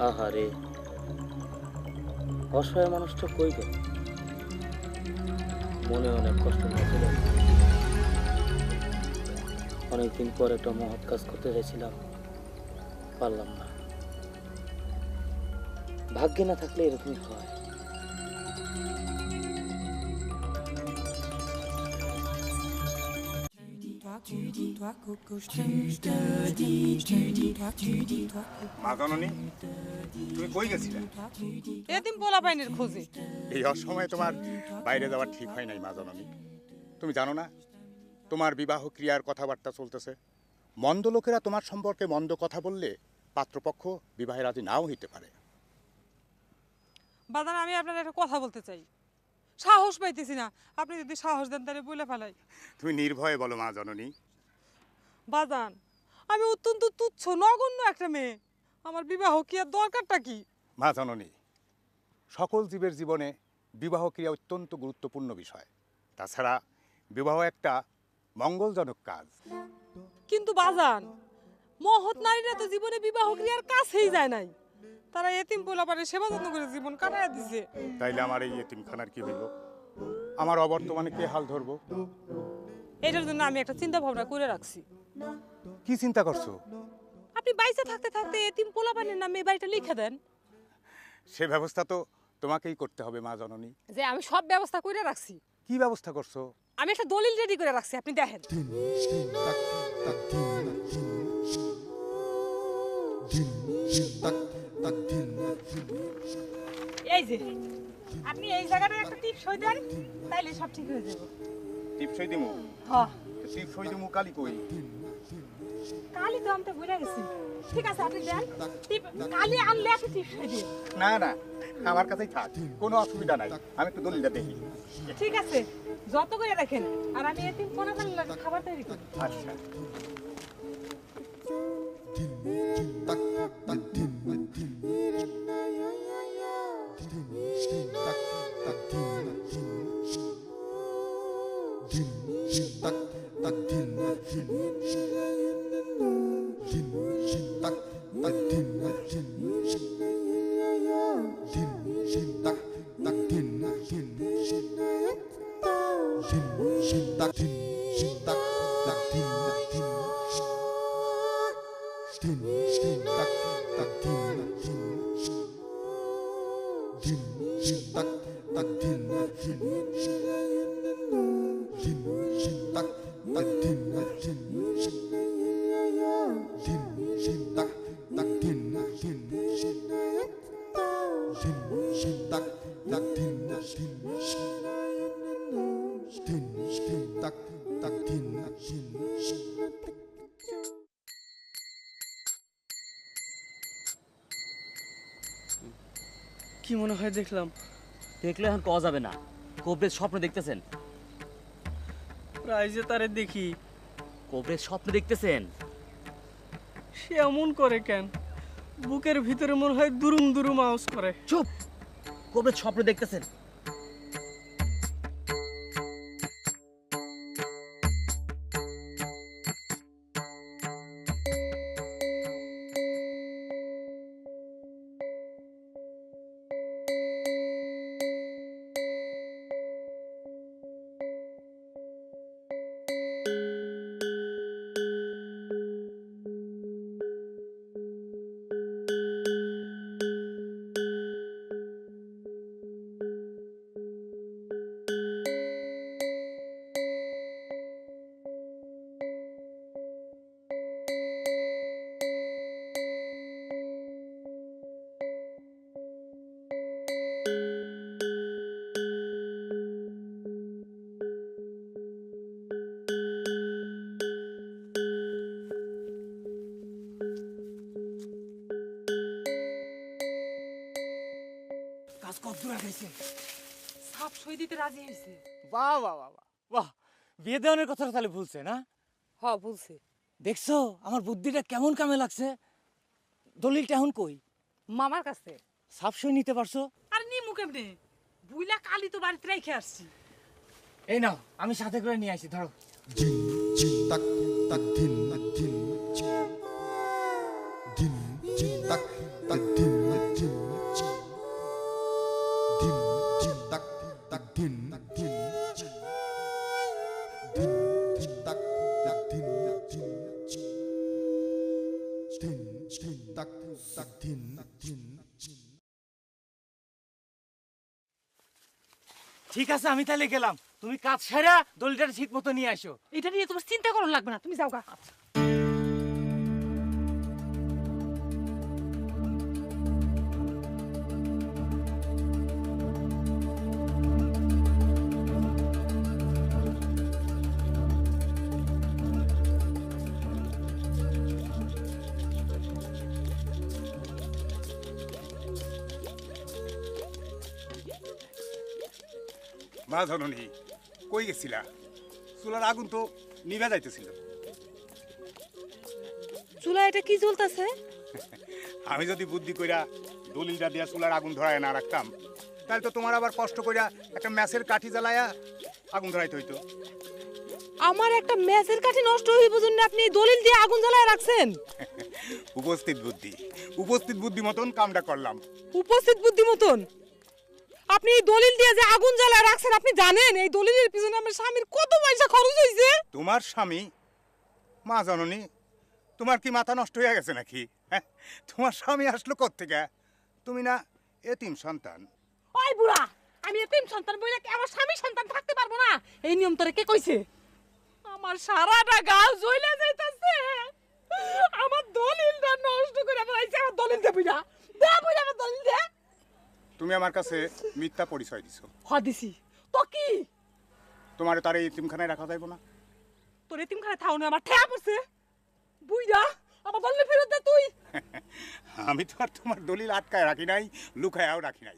আহারে, অসহায় মানুষটা কই গেল? মনে অনেক কষ্ট হয়েছিল। অনেকদিন পর একটা মহৎ কাজ করতে চাইছিলাম, পারলাম না। ভাগ্যে না থাকলে এরকমই হয়। মা জননী, তুমি কই গেছিলে? এদিন পোলা পাইনের খোঁজে। এই অসময়ে তোমার বাইরে যাওয়া ঠিক হয় নাই মা জননী। তুমি জানো না তোমার বিবাহ ক্রিয়ার কথাবার্তা চলতেছে। মন্দ লোকেরা তোমার সম্পর্কে মন্দ কথা বললে পাত্রপক্ষ বিবাহে রাজি নাও হইতে পারে। বাদান, আমি আপনার একটা কথা বলতে চাই। সাহস পাইতেছি না। আপনি যদি সাহস দেন তাহলে বলে ফেলাই। তুমি নির্ভয়ে বলো মা জননী। বাদান, আমি অত্যন্ত তুচ্ছ নগণ্য একটা মেয়ে। আমার বিবাহ কি আর দরকারটা কি? মা জননী, সকল জীবের জীবনে বিবাহ ক্রিয়া অত্যন্ত গুরুত্বপূর্ণ বিষয়। তাছাড়া বিবাহ একটা মঙ্গলজনক কাজ। কিন্তু বাজান, মহৎ নারীরা তো জীবনে বিবাহ ক্রিয়ার কাছেই যায় নাই। তারা এতিম পোলা পারে সেবা যত্ন করে জীবন কাটায় দিছে। তাইলে আমার এই এতিমখানার কি হইল? আমার অবর্তমানে কে হাল ধরবো? এটার জন্য আমি একটা চিন্তা ভাবনা করে রাখছি। কি চিন্তা করছো? আপনি বাইসে থাকতে থাকতে এতিম পোলা পানের নামে এই বাড়িটা লিখে দেন। সে ব্যবস্থা তো তোমাকেই করতে হবে মা জননী। যে আমি সব ব্যবস্থা করে রাখছি। কি ব্যবস্থা করছো? আমি একটা দলিল রেডি করে রাখছি, আপনি দেখেন। এই যে আপনি এই জায়গাটায় একটা টিপ সই দেন, তাইলে সব ঠিক হয়ে যাবে। টিপসই দিমু? হ্যাঁ, টিপসই দিমু কালি কই? কালি তো আমি তো ভুলে গেছি। ঠিক আছে, আপনি দেন টিপ। কালি আনলে একটা টিপ সই দিন। না না, আমার কাছেই থাক, কোনো অসুবিধা নাই। আমি একটু দলিলটা দেখি। ঠিক আছে, যত করে রাখেন। আর আমি এতিম পোনা পানলে খাবার তৈরি করি। আচ্ছা। কি মনে হয় দেখলাম? দেখলে এখন পাওয়া যাবে না। কোবরেজ স্বপ্ন দেখতেছেন? প্রায় যে তারে দেখি। কোবরেজ স্বপ্ন দেখতেছেন? সে এমন করে কেন? বুকের ভিতরে মনে হয় দুরুম দুরুম আওয়াজ করে। চুপ! কোবরেজ স্বপ্ন দেখতেছেন? কাজ কত দূর আগাইছে? সাপ সই দিতে রাজি হয়েছে। বাহ বাহ বাহ বাহ বাহ! বিয়ে দেওয়ানোর কথাটা তাহলে ভুলছে না? হ্যাঁ, বলছে। দেখছো আমার বুদ্ধিটা কেমন কামে লাগছে? দলিলটা এখন কই? মামার কাছে। সাপসই নিতে পারছো? আর নিমু কেমনে? বুইলা কালি তো বাড়িতে রেখে আসছি। এই নাও, আমি সাথে করে নিয়ে আসি, ধরো। Din ঠিক আছে আমি তাহলে গেলাম, তুমি কাজ সেরা দলিলটা ঠিক মতো নিয়ে আসো। এটা নিয়ে তোমার চিন্তা করার লাগবে না, তুমি যাও গা। মা জননী কই গেছিলা? চুলার আগুন তো নিভে যাইতেছিল। চুলা এটা কি জ্বলতেছে? আমি যদি বুদ্ধি কইরা দলিলটা দিয়া চুলার আগুন ধরায় না রাখতাম, তাহলে তো তোমার আবার কষ্ট কইরা একটা ম্যাচের কাঠি জ্বালায়া আগুন ধরাইতে হইতো। আমার একটা ম্যাচের কাঠি নষ্ট হইব জন্য আপনি এই দলিল দিয়ে আগুন জ্বালায় রাখছেন? উপস্থিত বুদ্ধি মতন কামটা করলাম। উপস্থিত বুদ্ধি মতন? আপনি এই দলিল দিয়ে যে আগুন জ্বালায় রাখছেন, আপনি জানেন এই দলিলের পিছনে আমার স্বামীর কত পয়সা খরচ হয়েছে? তোমার স্বামী? মা জননী, তোমার কি মাথা নষ্ট হয়ে গেছে নাকি? হ্যাঁ, তোমার স্বামী আসলো কোত্থেকে? তুমি না এতিম সন্তান? ওই বুড়া, আমি এতিম সন্তান বইলে কি আমার স্বামী সন্তান থাকতে পারবো না? এই নিয়ম তোরে কে কইছে? আমার সারাটা গাল জ্বলে যাইতাছে। আমার দলিলটা নষ্ট করে ফেলাইছে। আমার দলিল দে বুইড়া, দে বুইড়া আমার দলিল দে। তুমি আমার কাছে মিথ্যা পরিচয় দিছো। দিছি তো কি? তোমার তার এই এতিমখানায় রাখা যাইব না? তোর এতিমখানায় থাও না, আমার ঠেয়া পড়ছে। বুইড়া, আমার দলিল ফেরত দে তুই। আমি তো আর তোমার দলিল আটকায় রাখি নাই, লুকায়াও রাখি নাই।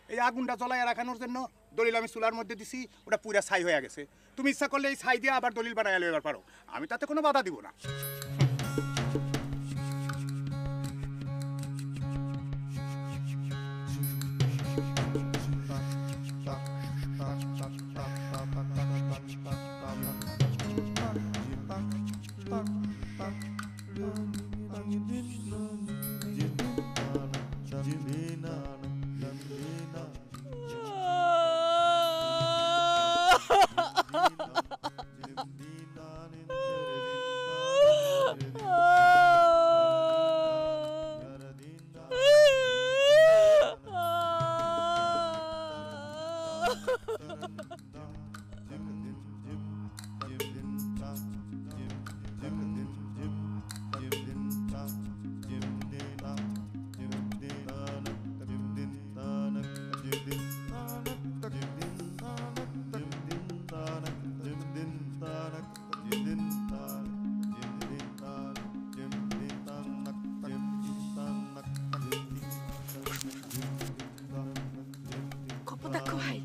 এই আগুনটা জ্বলায় রাখানোর জন্য দলিল আমি চুলার মধ্যে দিছি, ওটা পুরা ছাই হয়ে গেছে। তুমি ইচ্ছা করলে এই ছাই দিয়ে আবার দলিল বানায় লইবার পারো, আমি তাতে কোনো বাধা দিব না। দেখো ভাই,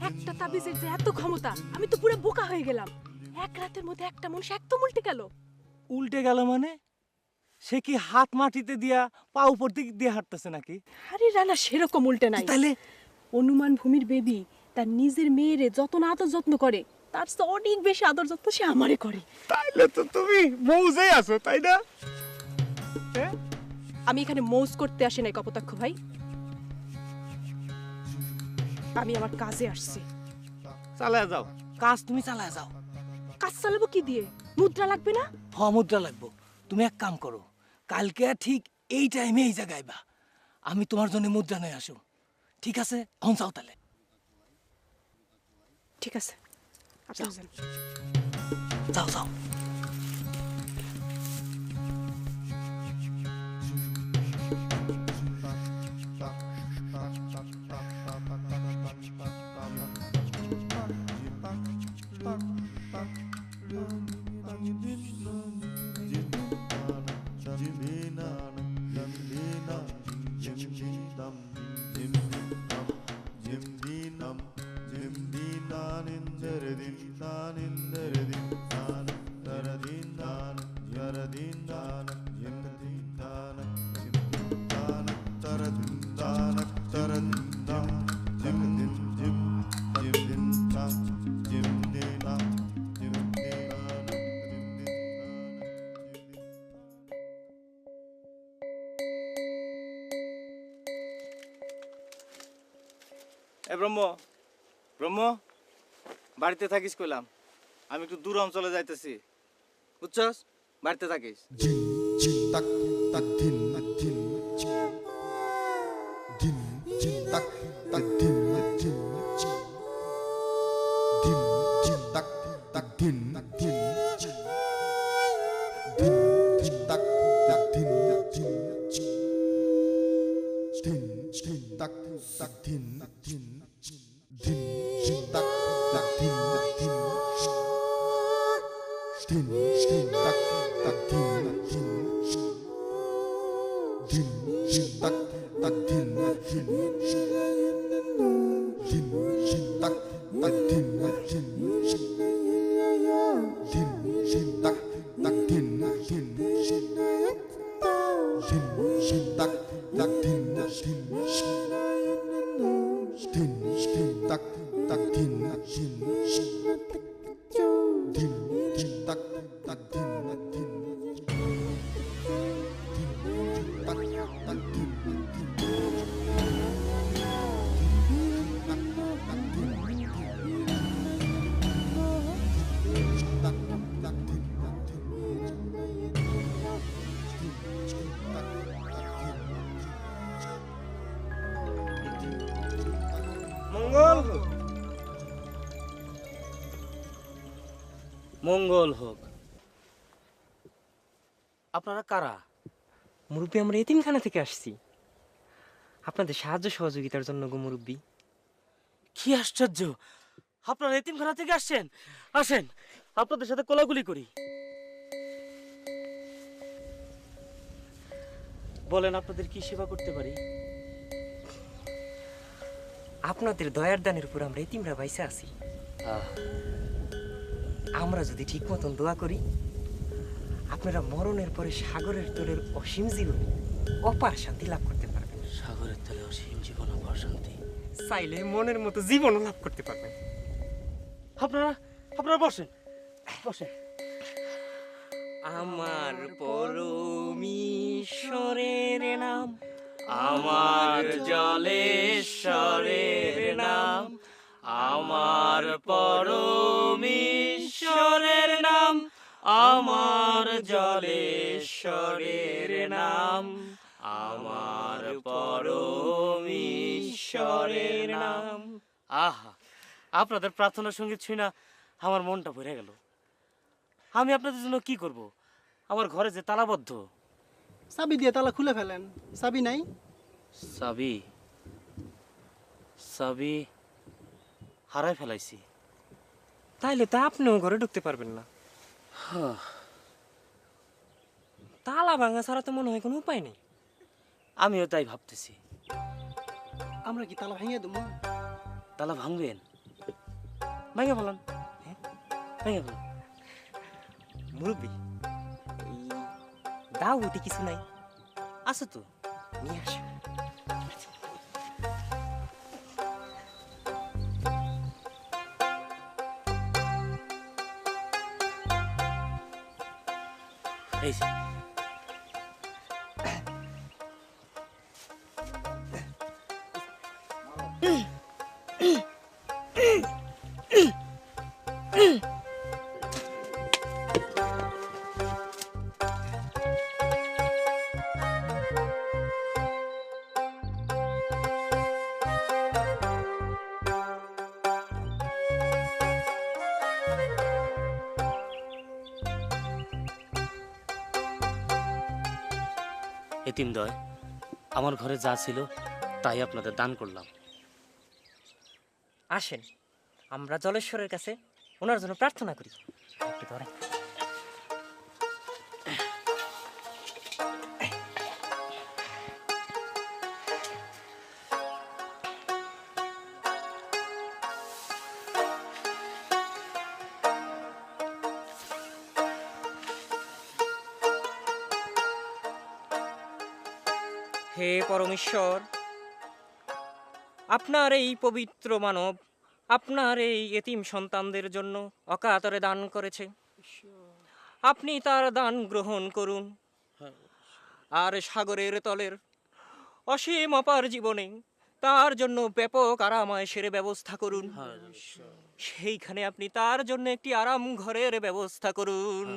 একটা তাবিজের যে এত ক্ষমতা, আমি তো পুরো বোকা হয়ে গেলাম। এক রাতের মধ্যে একটা মানুষ একদম উল্টে গেল। উল্টে গেল মানে? সে কি হাত মাটিতে দিয়া পা উপর দিক দিয়ে হাঁটতেছে নাকি? আরে রানা, সেরকম উল্টে নাই। তাহলে অনুমান ভূমির বেবি তার নিজের মেয়েরে যত না আদর যত্ন করে, তার তো অনেক বেশি আদর যত্ন সে আমারে করে। তাইলে তো তুমি মৌজেই আছো, তাই না? আমি এখানে মৌজ করতে আসি নাই কপোতাক্ষ ভাই, আমি আমার কাজে আসছি। চালায় যাও কাজ, তুমি চালায় যাও। কাজ চালাবো কি দিয়ে? মুদ্রা লাগবে না? মুদ্রা লাগবো। তুমি এক কাম করো, কালকে ঠিক এই টাইমে এই জায়গায় বা আমি তোমার জন্য মুদ্রা নিয়ে আসো, ঠিক আছে? এখন যাও তাহলে। ঠিক আছে, আপনি যান। যাও যাও। এ ব্রহ্ম, ব্রহ্ম, বাড়িতে থাকিস কইলাম, আমি একটু দূর অঞ্চলে যাইতেছি, বুঝছস? বাড়িতে থাকিস। tak tak din din din din tak tak din din ধিন তাক তাক ধিন ধিন ধিন ধিন তাক তাক ধিন ধিন ধিন ধিন তাক তাক ধিন ধিন ধিন ধিন তাক তাক ধিন ধিন ধিন ধিন তাক তাক ধিন ধিন ধিন ধিন তাক তাক ধিন ধিন ধিন ধিন তাক তাক ধিন ধিন ধিন ধিন তাক তাক ধিন ধিন ধিন ধিন তাক তাক ধিন ধিন ধিন তাক তাক ধিন ধিন মঙ্গল হোক, মঙ্গল হোক। আপনারা কারা? মুরব্বী, আমরা এতিমখানা থেকে আসছি আপনাদের সাহায্য সহযোগিতার জন্য গো মুরব্বী। কি আশ্চর্য, আপনারা এতিমখানা থেকে আসছেন। আসেন, আপনাদের সাথে কোলাকুলি করি। বলেন, আপনাদের কি সেবা করতে পারি? আপনাদের দয়ার দানের উপর আমরা এতিমরা বাইসা আছি। আমরা যদি ঠিক মতন দোয়া করি, আপনারা মরণের পরে সাগরের তলের অসীম জীবন অপার শান্তি লাভ করতে পারবেন। সাগরের তলে অসীম জীবন অপার শান্তি। চাইলে মনের মতো জীবনও লাভ করতে পারবেন। আপনারা আপনারা বসেন, বসেন। আমার পরমেশ্বরের নাম, আমার জলেশ্বরের নাম, আমার পরমেশ্বরের নাম, আমার জলেশ্বরের নাম, আমার পরমেশ্বরের নাম। আহা, আপনাদের প্রার্থনা সঙ্গীত শুনে আমার মনটা ভরে গেল। আমি আপনাদের জন্য কি করব? আমার ঘরে যে তালাবদ্ধ। চাবি দিয়ে তালা খুলে ফেলেন। চাবি নাই? চাবি চাবি হারাই ফেলাইছি। তাইলে তো আপনিও ঘরে ঢুকতে পারবেন না। তালা ভাঙা ছাড়া তো মনে হয় কোনো উপায় নেই। আমিও তাই ভাবতেছি। আমরা কি তালা ভেঙে দেবো? তালা ভাঙবেন? ভেঙে ফেলান, হ্যাঁ ভেঙে ফেলান। মুরব্বী, এই দাও উঠে কিছু নাই, আছে তো, নিয়ে আসো। এই যে। এতিমদয়, আমার ঘরে যা ছিল তাই আপনাদের দান করলাম। আসেন, আমরা জলেশ্বরের কাছে ওনার জন্য প্রার্থনা করি। একটু ধরেন। হে পরমেশ্বর, আপনার এই পবিত্র মানব আপনার এই এতিম সন্তানদের জন্য অকাতরে দান করেছে। আপনি তার দান গ্রহণ করুন, আর সাগরের তলের অসীম অপার জীবনে তার জন্য ব্যাপক আরামায়েশের ব্যবস্থা করুন। সেইখানে আপনি তার জন্য একটি আরাম ঘরের ব্যবস্থা করুন।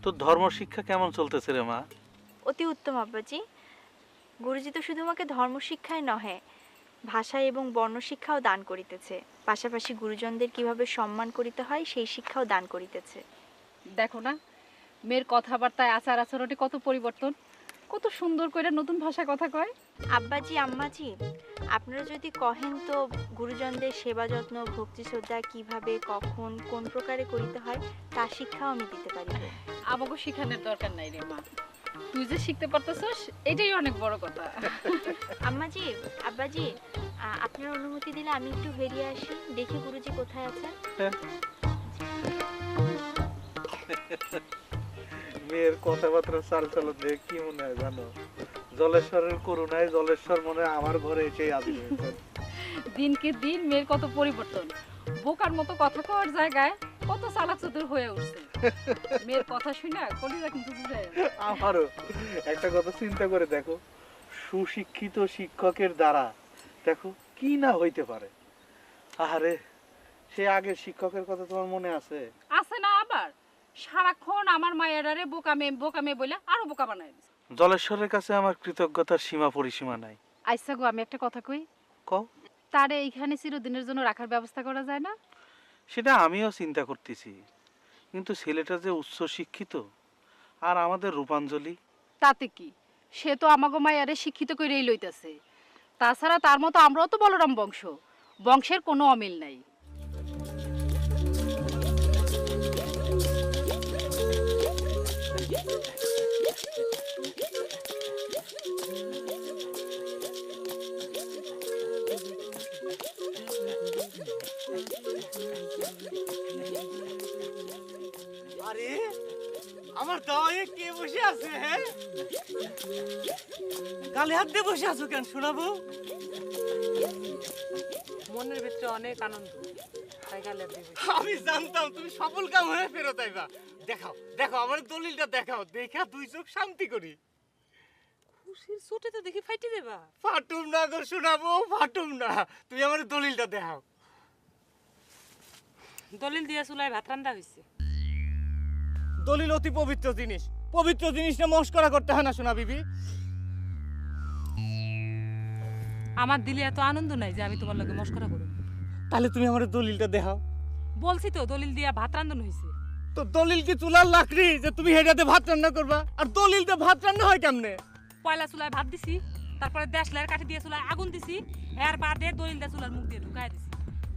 তোর ধর্ম শিক্ষা কেমন চলতেছে রে মা? অতি উত্তম আব্বাজি। গুরুজি তো শুধু আমাকে ধর্মশিক্ষাই নহে, ভাষা এবং বর্ণশিক্ষাও দান করিতেছে, পাশাপাশি গুরুজনদের কিভাবে সম্মান করিতে হয় সেই শিক্ষাও দান করিতেছে। দেখো না মেয়ের কথাবার্তায় আচার আচরণে কত পরিবর্তন, কত সুন্দর করে নতুন ভাষায় কথা কয়। আব্বাজি আম্মাজি, আপনারা যদি কহেন তো গুরুজনদের সেবা যত্ন ভক্তি শ্রদ্ধা কিভাবে কখন কোন প্রকারে করিতে হয় তার শিক্ষাও আমি দিতে পারিব। আমাকে শিখানোর দরকার নাই রে মা, তুই যে শিখতে পারতেছস এটাই অনেক বড় কথা। আম্মাজি আব্বাজি, আপনার অনুমতি দিলে আমি একটু বেরিয়ে আসি, দেখি গুরুজি কোথায় আছেন। মেয়ের কথাবার্তা চাল চলন দেখে কি মনে হয় জানো? জলেশ্বরের করুণায় জলেশ্বর মনে হয় আমার ঘরে এসে আবির হয়েছে। দিনকে দিন মেয়ের কত পরিবর্তন, বোকার মতো কথা কওয়ার জায়গায় কত চালাক চতুর হয়ে উঠছে। মেয়ের কথা শুনে কলিজা কিন্তু বুঝে। আমারও একটা কথা চিন্তা করে দেখো, সুশিক্ষিত শিক্ষকের দ্বারা দেখো কি না হইতে পারে। আরে সে আগের শিক্ষকের কথা তোমার মনে আছে? আছে না, আবার সারাক্ষণ আমার মায়েরারে বোকামে বোকামে বলে আরো বোকা বানায় দিছে। জলেশ্বরের কাছে আমার কৃতজ্ঞতার সীমা পরিসীমা নাই। আচ্ছা গো, আমি একটা কথা কই, কও। তারে এইখানে চিরদিনের জন্য রাখার ব্যবস্থা করা যায় না? সেটা আমিও চিন্তা করতেছি, কিন্তু ছেলেটা যে উচ্চ শিক্ষিত আর আমাদের রূপাঞ্জলি। তাতে কি, সে তো আমাগো মায়ারে শিক্ষিত করেই লইতাছে। তাছাড়া তার মতো আমরাও তো বলরাম বংশ, বংশের কোনো অমিল নাই। আরে আমার দাওয়ায় কে বসে আছে? হ্যাঁ, গালে হাত দিয়ে বসে আছো কেন শোনাবো? মনের ভিতরে অনেক আনন্দ, তাই গালে হাত দিয়ে বসে। আমি জানতাম তুমি সফল কাম হয়ে ফেরত আইবা। দেখাও দেখাও আমার দলিলটা দেখাও, দেখা দুই চোখ শান্তি করি। খুশির ছুটে তো দেখি ফাইটে দেবা। ফাটুম না গো শোনাবো, ফাটুম না, তুমি আমার দলিলটা দেখাও। দলিল দিয়া চুলায় ভাত রান্দা হইছে। দলিল অতি পবিত্র জিনিস, পবিত্র জিনিসটা মস্করা করতে হয় না শোনা বিবি। আমার দিলে এত আনন্দ নাই যে আমি তোমার লগে মস্করা করব। তাহলে তুমি আমার দলিলটা দেখাও। বলছি তো দলিল দিয়া ভাত রান্ধন হইছে। তো দলিল কি চুলার লাকড়ি যে তুমি হেডাতে ভাত রান্না করবা? আর দলিলতে ভাত রান্না হয় কেমনে? পয়লা চুলায় ভাত দিছি, তারপরে দেশলাইয়ের কাঠি দিয়ে চুলায় আগুন দিছি, এর বাদে দলিলটা চুলার মুখ দিয়ে ঢুকাই দিছি।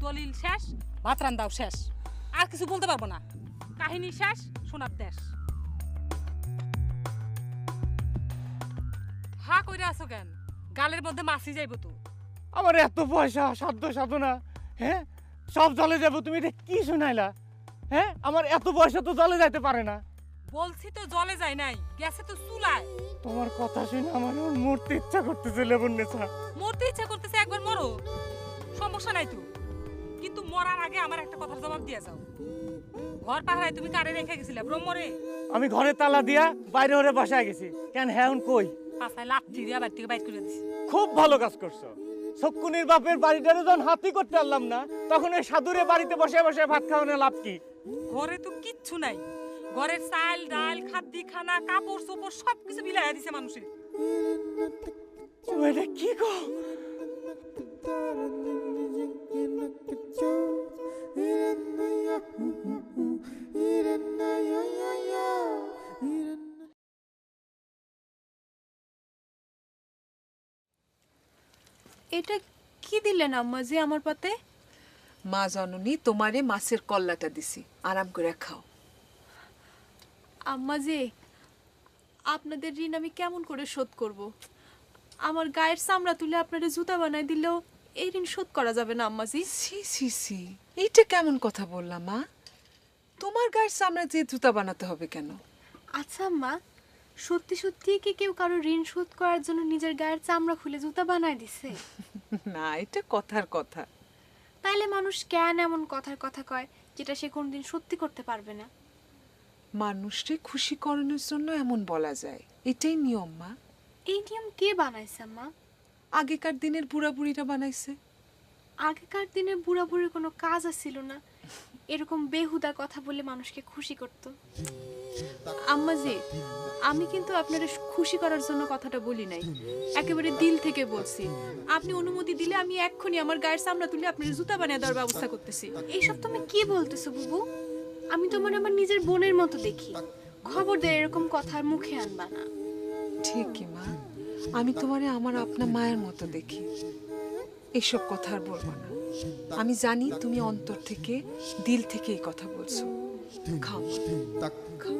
দলিল শেষ, ভাত রান্দাও শেষ, আর কিছু বলতে পারবো না। কাহিনী শেষ, সোনার দেশ। হা কইরা আছো কেন? গালের মধ্যে মাছি যাইব তো। আমার এত পয়সা সাধ্য সাধনা, হ্যাঁ সব জলে যাবো, তুমি এটা কি শুনাইলা? হ্যাঁ আমার এত পয়সা তো জলে যাইতে পারে না। বলছি তো জলে যায় নাই, গেছে তো চুলায়। তোমার কথা শুনে আমার মরতে ইচ্ছা করতেছে লেবন্নেছা। মরতে ইচ্ছা করতেছে, একবার মরো, সমস্যা নাই তো। কিন্তু মরার আগে আমার একটা কথার জবাব দিয়ে যাও। ঘর পাহারায় তুমি কারে রেখে গেছিলে ব্রহ্মরে? আমি ঘরে তালা দিয়া বাইরে ওরে বাসায় গেছি। কেন হ্যাঁ কই? পাছায় লাঠি দিয়া বাড়ি থেকে বাইর করে দিছি। খুব ভালো কাজ করছো। শকুনির বাপের বাড়িটারে যখন হাতি করতে পারলাম না, তখন ওই সাধুরে বাড়িতে বসে বসে ভাত খাওয়ানো লাভ কি? ঘরে তো কিচ্ছু নাই, ঘরের চাল ডাল খাদ্যি খানা কাপড় চোপড় সবকিছু বিলাইয়া দিছে মানুষের। তুমি এটা কি গো? এটা কি দিলেন আম্মা জি আমার পাতে? মা জননী তোমারে মাছের কল্লাটা দিছি, আরাম করে খাও। আম্মা জি, আপনাদের ঋণ আমি কেমন করে শোধ করব? আমার গায়ের চামড়া তুলে আপনারা জুতা বানাই দিলেও এই ঋণ শোধ করা যাবে না আম্মা জি। সি সি সি, এইটা কেমন কথা বললাম মা? তোমার গায়ের সামনে যে জুতা বানাতে হবে কেন? আচ্ছা আম্মা, সত্যি সত্যি কি কেউ কারো ঋণ শোধ করার জন্য নিজের গায়ের চামড়া খুলে জুতা বানায় দিছে? না, এটা কথার কথা। তাইলে মানুষ কেন এমন কথার কথা কয় যেটা সে কোনদিন সত্যি করতে পারবে না? মানুষকে খুশি করানোর জন্য এমন বলা যায়, এটাই নিয়ম মা। এই নিয়ম কে বানাইছে আম্মা? আগেকার দিনের বুড়া বুড়িরা বানাইছে। আগেকার দিনে বুড়া বুড়ির কোনো কাজ ছিল না এরকম বেহুদা কথা বলে মানুষকে খুশি করত। আম্মাজি, আমি কিন্তু আপনার খুশি করার জন্য কথাটা বলি নাই, একেবারে দিল থেকে বলছি। আপনি অনুমতি দিলে আমি এক্ষুনি আমার গায়ের চামড়া তুলে আপনার জুতা বানিয়ে দেওয়ার ব্যবস্থা করতেছি। এইসব তুমি কি বলতেছো বুবু? আমি তোমার আমার নিজের বোনের মতো দেখি, খবরদার এরকম কথা মুখে আনবা না। ঠিকই মা, আমি তোমারে আমার আপনার মায়ের মতো দেখি, এসব কথা আর বলবো না। আমি জানি তুমি অন্তর থেকে দিল থেকে এই কথা বলছো। খাও মা, খাও।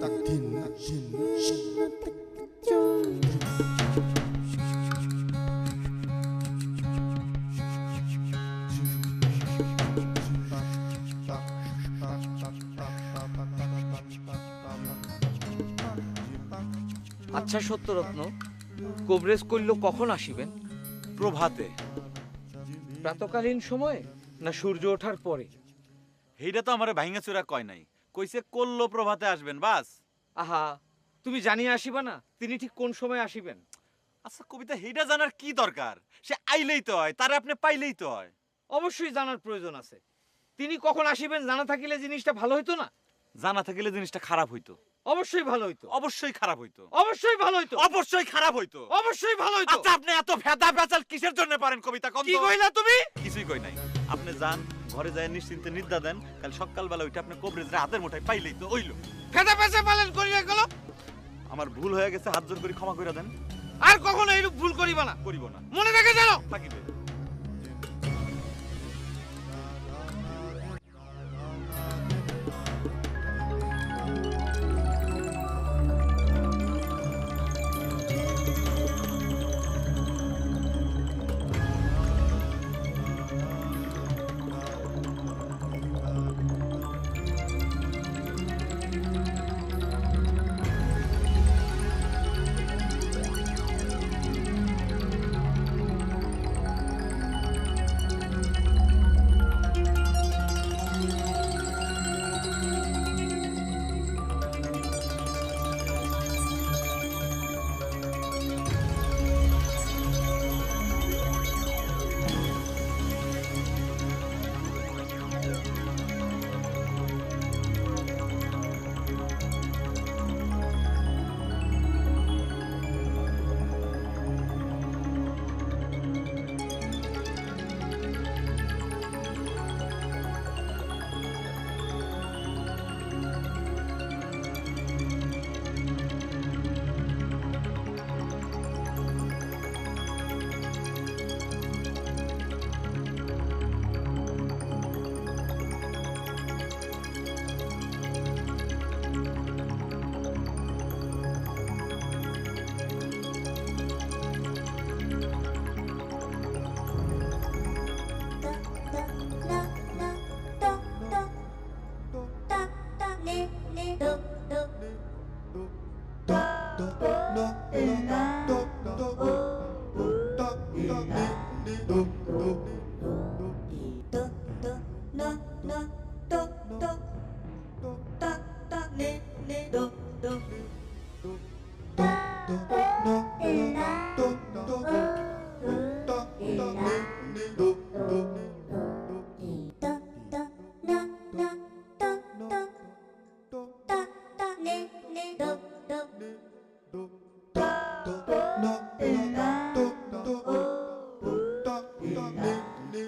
আচ্ছা সত্যরত্ন, কবরেজ করল কখন আসিবেন? প্রভাতে। প্রাতকালীন সময় না সূর্য ওঠার পরে? এইটা তো আমার ভাইঙ্গা চূড়া কয় নাই, কইছে করলো প্রভাতে আসবেন বাস। আহা, তুমি জানিয়ে আসিবা না তিনি ঠিক কোন সময় আসিবেন? আচ্ছা কবিতা, এইটা জানার কি দরকার? সে আইলেই তো হয়, তারে আপনি পাইলেই তো হয়। অবশ্যই জানার প্রয়োজন আছে। তিনি কখন আসিবেন জানা থাকিলে জিনিসটা ভালো হইতো না? জানা থাকিলে জিনিসটা খারাপ হইতো। অবশ্যই ভালো হইতো। অবশ্যই খারাপ হইতো। অবশ্যই ভালো হইতো। অবশ্যই খারাপ হইতো। অবশ্যই ভালো হইতো। আচ্ছা আপনি এত ভেদা ভেজাল কিসের জন্য পারেন কবিতা? কি কইলা তুমি? কিছুই কই নাই। আপনি যান ঘরে যায় নিশ্চিন্তে নিদ্রা দেন, কাল সকালবেলা ওইটা আপনি কবরেজরে হাতের মুঠায় পাইলেই তো হইলো। ভেদা ভেজা পালন করিয়া গেল। আমার ভুল হয়ে গেছে, হাত জোর করে ক্ষমা করে দেন। আর কখনো এরূপ ভুল করিবা না। করিব না। মনে রেখে জানো থাকিবে।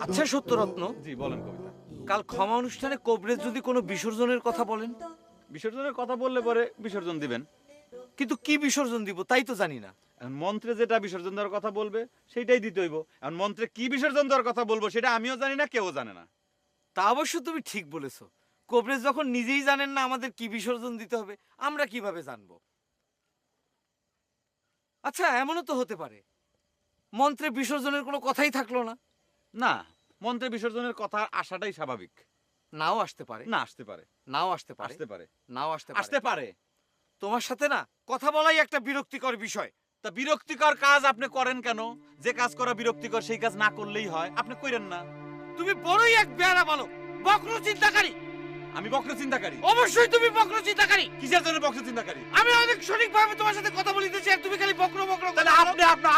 আচ্ছা সত্যরত্ন, জি বলেন কবিতা। কাল ক্ষমা অনুষ্ঠানে কবরেজ যদি কোনো বিসর্জনের কথা বলেন? বিসর্জনের কথা বললে পরে বিসর্জন দিবেন, কিন্তু কি বিসর্জন দিব তাই তো জানি না। এখন মন্ত্রে যেটা বিসর্জন দেওয়ার কথা বলবে সেইটাই দিতে হইব। এখন মন্ত্রে কি বিসর্জন দেওয়ার কথা বলবো সেটা আমিও জানি না, কেউ জানে না। তা অবশ্য তুমি ঠিক বলেছো। কবরেজ যখন নিজেই জানেন না আমাদের কি বিসর্জন দিতে হবে, আমরা কিভাবে জানবো? আচ্ছা এমনও তো হতে পারে মন্ত্রে বিসর্জনের কোনো কথাই থাকলো না। না, মন্ত্রে বিসর্জনের কথা আসাটাই স্বাভাবিক। নাও আসতে পারে। না আসতে পারে। নাও আসতে পারে। আসতে পারে। নাও আসতে পারে। আসতে পারে। তোমার সাথে না কথা বলাই একটা বিরক্তিকর বিষয়। তা বিরক্তিকর কাজ আপনি করেন কেন? যে কাজ করা বিরক্তিকর সেই কাজ না করলেই হয়, আপনি কইরেন না। তুমি বড়ই এক বেয়ারা বালক, বক্র চিন্তাকারী। আমি বক্র চিন্তাকারী। অবশ্যই তুমি বক্র চিন্তাকারী। কিসের জন্য বক্র চিন্তাকারী? আমি অনেক সঠিকভাবে তোমার সাথে কথা বলিতেছি আর তুমি খালি বক্র বক্র। তাহলে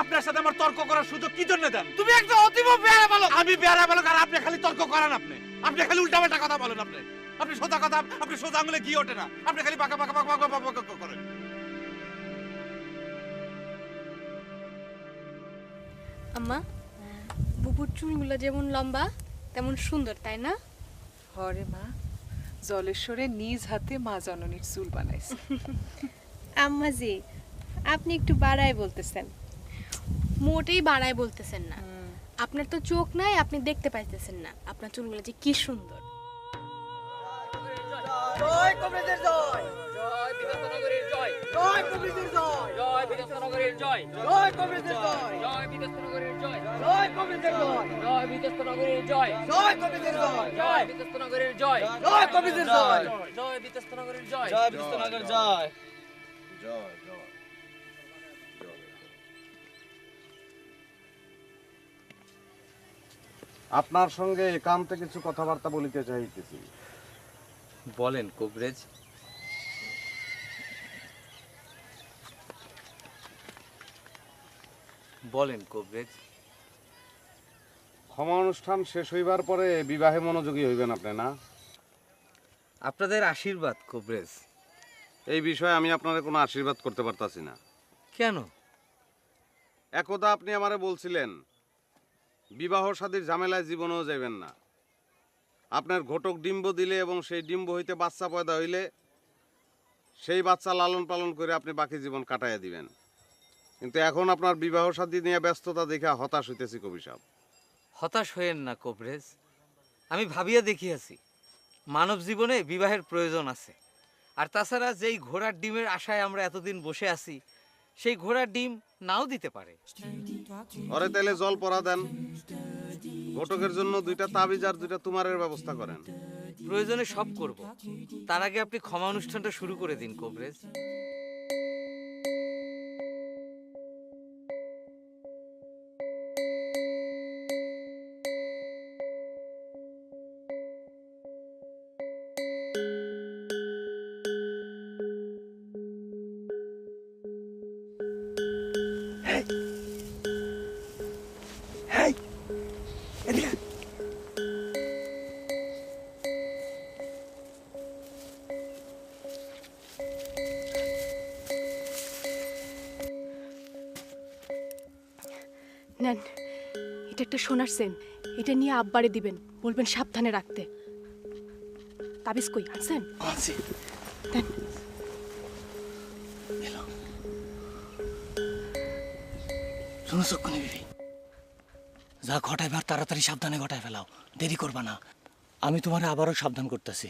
আপনার সাথে আমার তর্ক করার সুযোগ কি জন্য দেন? তুমি একটা অতীব বেয়ারা বালক। আমি বেয়ারা বালক আর আপনি খালি তর্ক করেন। আপনি খালি উল্টাপাল্টা কথা বলেন। আপনি সোজা কথা, আপনি সোজা আঙুলে ঘি ওঠে না, আপনি খালি পাকা পাকা পাকা পাকা পাকা করেন। আম্মা, বুবুর চুলগুলো যেমন লম্বা তেমন সুন্দর, তাই না? হরে মা, জলেশ্বরে নিজ হাতে মা জননীর চুল বানাইছে। আম্মা জি, আপনি একটু বাড়ায় বলতেছেন। মোটেই বাড়ায় বলতেছেন না। আপনার তো চোখ নাই, আপনি দেখতে পাইতেছেন না আপনার চুলগুলো যে কি সুন্দর। জয় কবিদের জয়, জয় বিধাননগরের জয়, জয় কবিদের জয়, জয় বিধাননগরের জয়, জয় কবিদের জয়, জয় বিধাননগরের জয়, জয় কবিদের জয়, জয় বিধাননগরের জয়, জয় কবিদের জয়, জয় বিধাননগরের জয়, জয় কবিদের জয়, জয় বিধাননগরের জয়, জয় বিধাননগরের জয়, জয় জয়। আপনার সঙ্গে একান্তে কিছু কথাবার্তা বলিতে চাইতেছি। বলেন কবরেজ। বলেন কবরেজ। ক্ষমা অনুষ্ঠান শেষ হইবার পরে বিবাহে মনোযোগী হইবেন আপনি, না? আপনাদের আশীর্বাদ কবরেজ। এই বিষয়ে আমি আপনার কোনো আশীর্বাদ করতে পারতাছি না। কেন? একদা আপনি আমারে বলছিলেন বিবাহ শাদীর ঝামেলায় জীবনেও যাইবেন না। আপনার ঘটক ডিম্ব দিলে এবং সেই ডিম্ব হইতে বাচ্চা পয়দা হইলে সেই বাচ্চা লালন পালন করে আপনি বাকি জীবন কাটাইয়া দিবেন। কিন্তু এখন আপনার বিবাহ শাদী নিয়ে ব্যস্ততা দেখে হতাশ হইতেছি কবি সাহেব। হতাশ হইেন না কবরেজ, আমি ভাবিয়া দেখিয়াছি মানব জীবনে বিবাহের প্রয়োজন আছে। আর তাছাড়া যেই ঘোড়ার ডিমের আশায় আমরা এতদিন বসে আছি, সেই ঘোড়ার ডিম নাও দিতে পারে। ওরে তাইলে জল পরা দেন, ঘটকের জন্য 2টা তাবিজ আর 2টা তুমারের ব্যবস্থা করেন। প্রয়োজনে সব করব, তার আগে আপনি ক্ষমা অনুষ্ঠানটা শুরু করে দিন কবরেজ। নেন, এটা একটা সোনার সেন, এটা নিয়ে আব্বারে দিবেন, বলবেন সাবধানে রাখতে। তাবিজ কই আনছেন? আনছি। দেন। শোনো চক্ষুনি বিবি, যা ঘটাইবার তাড়াতাড়ি সাবধানে ঘটাই ফেলাও, দেরি করবা না। আমি তোমার আবারও সাবধান করতেছি।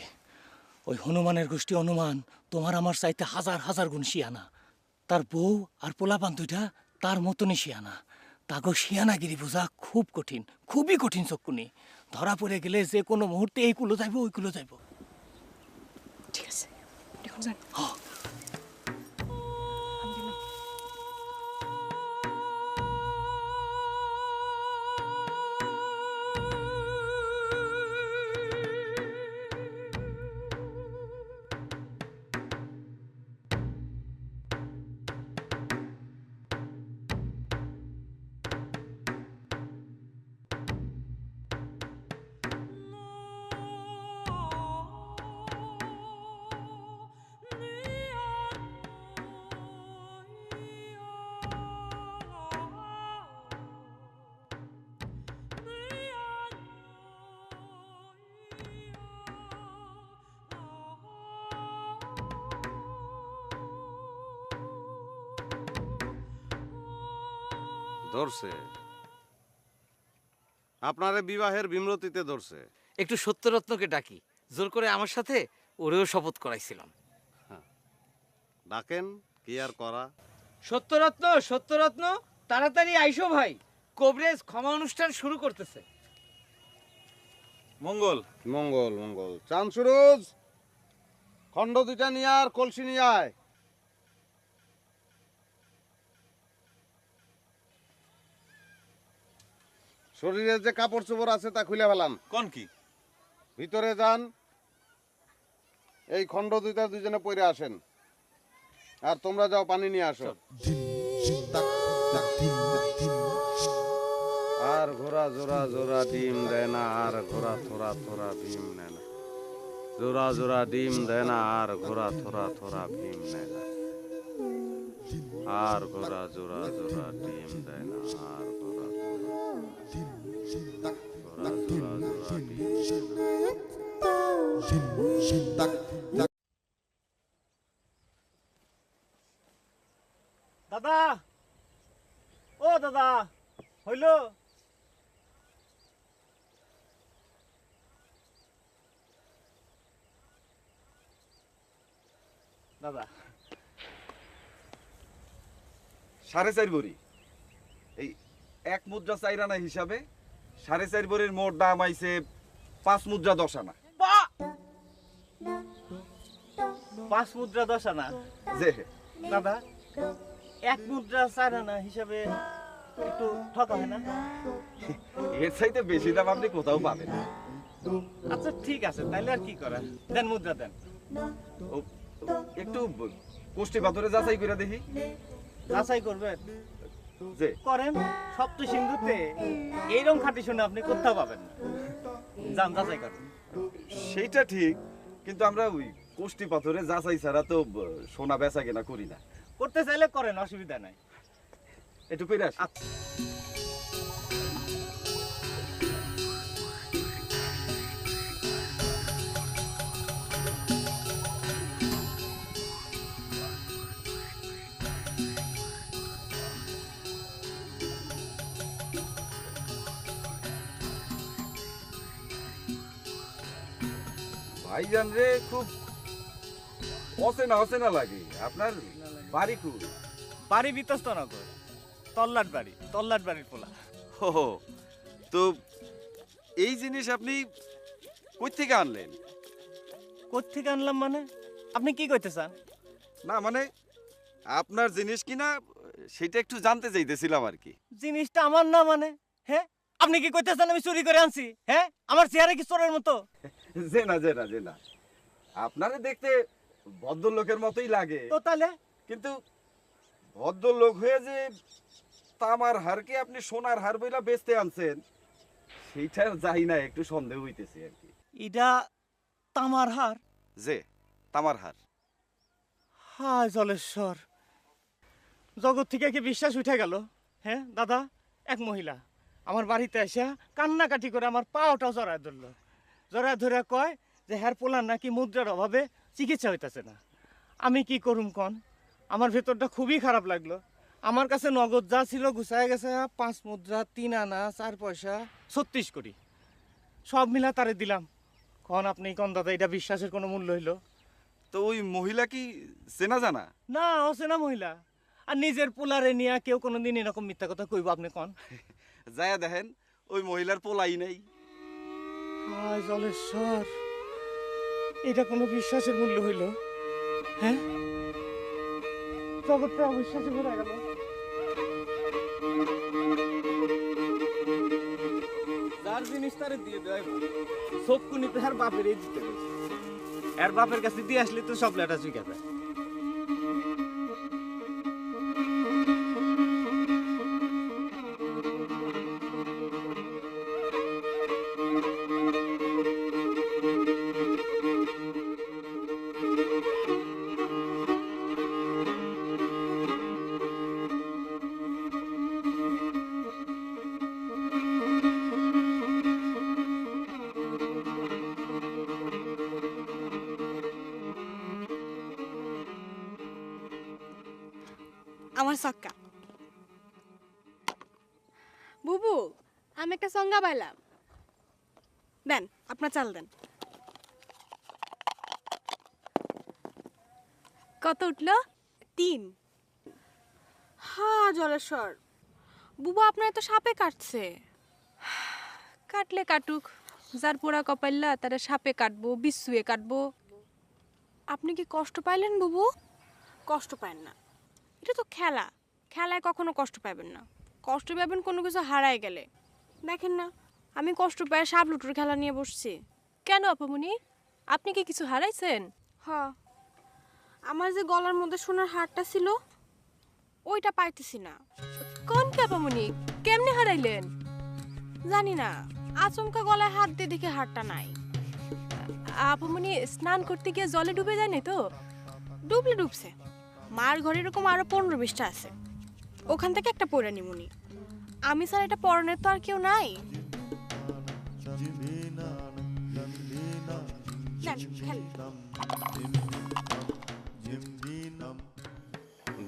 ওই হনুমানের গোষ্ঠী অনুমান তোমার আমার চাইতে হাজার হাজার গুণ শিয়ানা। তার বউ আর পোলাপান 2টা তার মতনই শিয়ানা। তাগো শিয়ানাগিরি বোঝা খুব কঠিন, খুবই কঠিন চক্ষুনি। ধরা পড়ে গেলে যে কোনো মুহূর্তে এই কুলো যাইব, ওই কুলো যাইব। ঠিক আছে, এখন যান। ধরছে আপনারে বিবাহের বিমরতিতে ধরছে। একটু সত্যরত্নকে ডাকি, জোর করে আমার সাথে ওরেও শপথ করাইছিলাম। ডাকেন, কি আর করা। সত্যরত্ন, সত্যরত্ন, তাড়াতাড়ি আইসো ভাই, কবরেজ ক্ষমা অনুষ্ঠান শুরু করতেছে। মঙ্গল মঙ্গল মঙ্গল। চাঁদ সুরজ, খণ্ড 2টা নিয়ে আর কলসি নিয়ে আয়। শরীরে যে কাপড় চোপড় আছে তা খুলে ফেলান। কোন কি? ভিতরে যান, এই খণ্ড দুইটা দুজনে পড়ে আসেন, আর তোমরা যাও পানি নিয়ে আসো। আর ঘোড়া জোড়া জোড়া ডিম দেয় না, আর ঘোড়া থোড়া থোড়া ভীম নেয় না। জোড়া জোড়া ডিম দেয় না, আর ঘোড়া থোড়া থোড়া ভীম নেয় না। আর ঘোড়া জোড়া জোড়া ডিম দেয় না, আর ঘোড়া থোড়া ঘোড়া জোড়া জোড়া ডিম দাদা, ও দাদা, হইল? দাদা, 4.5 বড়ি। এই 1 মুদ্রা 4 আনা হিসাবে 4.5 বড়ির মোট দাম আইছে 5 মুদ্রা 10 আনা। 5 মুদ্রা 10 আনা? যে দাদা, 1 মুদ্রা 4 আনা হিসাবে একটু ঠকা হয় না? এর চাইতে বেশি দাম আপনি কোথাও পাবেন না। আচ্ছা ঠিক আছে, তাইলে আর কি করা, দেন মুদ্রা দেন। ও, একটু কোষ্ঠী পাথরে যাচাই করে দেখি। যাচাই করবেন? যে করেন, সপ্ত সিন্ধুতে এইরকম খাঁটি শুনে আপনি কোথাও পাবেন না। যান যাচাই করেন। সেইটা ঠিক, কিন্তু আমরা ওই কোষ্ঠী পাথরে যাচাই ছাড়া তো সোনা বেচা কেনা করি না। করতে চাইলে করেন, অসুবিধা নাই। একটু করে আসি। ভাইজান রে খুব অচেনা অচেনা লাগে। আপনার বাড়ি খুব? বাড়ি বিতস্তনগর, তল্লাট বাড়ি, তল্লাট বাড়ির পোলা। ও, তো এই জিনিস আপনি কই থেকে আনলেন? কোত্থেকে আনলাম মানে? আপনি কি কইতে চান? না মানে আপনার জিনিস কিনা সেটা একটু জানতে চাইতেছিলাম আর কি। জিনিসটা আমার না মানে? হ্যাঁ, আপনি কি কইতে চান আমি চুরি করে আনছি? হ্যাঁ, আমার চেহারা কি চোরের মতো? যে না যে না যে না, আপনারে দেখতে ভদ্রলোকের মতোই লাগে। তো তাহলে? কিন্তু ভদ্রলোক হয়ে যে তামার হারকে আপনি সোনার হার বইলা বেচতে আনছেন, সেইটা যাই না, একটু সন্দেহ হইতেছে আর কি। এটা তামার হার? যে তামার হার। হায় জলেশ্বর, জগৎ থেকে কি বিশ্বাস উঠে গেল? হ্যাঁ দাদা, এক মহিলা আমার বাড়িতে এসে কান্নাকাটি করে আমার পাওটাও জড়ায় ধরলো। জড়ায় ধরে কয় যে হ্যার পোলার নাকি মুদ্রার অভাবে চিকিৎসা হইতেছে না। আমি কি করুম কন? আমার ভেতরটা খুবই খারাপ লাগলো। আমার কাছে নগদ যা ছিল গুছায় গেছে 5 মুদ্রা 3 আনা 4 পয়সা 36 কোটি, সব মিলা তারে দিলাম। কন আপনি কন দাদা, এটা বিশ্বাসের কোনো মূল্য হইলো? তো ওই মহিলা কি চেনা জানা? না, অচেনা মহিলা। আর নিজের পোলারে নিয়ে কেউ কোনোদিন এরকম মিথ্যা কথা কইব আপনি কন? যায়া দেখেন, ওই মহিলার পোলাই নেই। হায় জলেশ্বর, এটা কোনো বিশ্বাসের মূল্য হইল? হ্যাঁ, জগৎটা অবিশ্বাসে ভরে গেল। যার জিনিস তারে দিয়ে দেয়, চক্ষু নিতে আর বাপের এই দিতে গেছে। আর বাপের কাছে দিয়ে আসলে তো সব লেটা চুইকা যায়। আমার সক্কা বুবু, আমি একটা সঙ্গা পাইলাম, দেন আপনার চাল দেন। কত উঠলো? 3। হ্যাঁ জলেশ্বর, বুবু আপনার তো সাপে কাটছে। কাটলে কাটুক, যার পোড়া কপাইল্লা তারা সাপে কাটবো, বিচ্ছুয়ে কাটবো। আপনি কি কষ্ট পাইলেন বুবু? কষ্ট পায় না, এটা তো খেলা, খেলায় কখনো কষ্ট পাবেন না। কষ্ট পাবেন কোনো কিছু হারায় গেলে। দেখেন না, আমি কষ্ট পাই সাপ লুটুর খেলা নিয়ে বসছি। কেন আপামনি, আপনি কি কিছু হারাইছেন? হ্যাঁ, আমার যে গলার মধ্যে সোনার হারটা ছিল ওইটা পাইতেছি না। কোন কাপামনি কেমনে হারাইলেন? জানি না, আচমকা গলায় হাত দিয়ে দেখে হারটা নাই। আপামনি স্নান করতে গিয়ে জলে ডুবে যায়নি তো? ডুবছে। মার ঘরে এরকম আরো 15-20টা আছে, ওখান থেকে একটা পরে নিমুনি। আমি স্যার এটা পরনের তো আর কেউ নাই।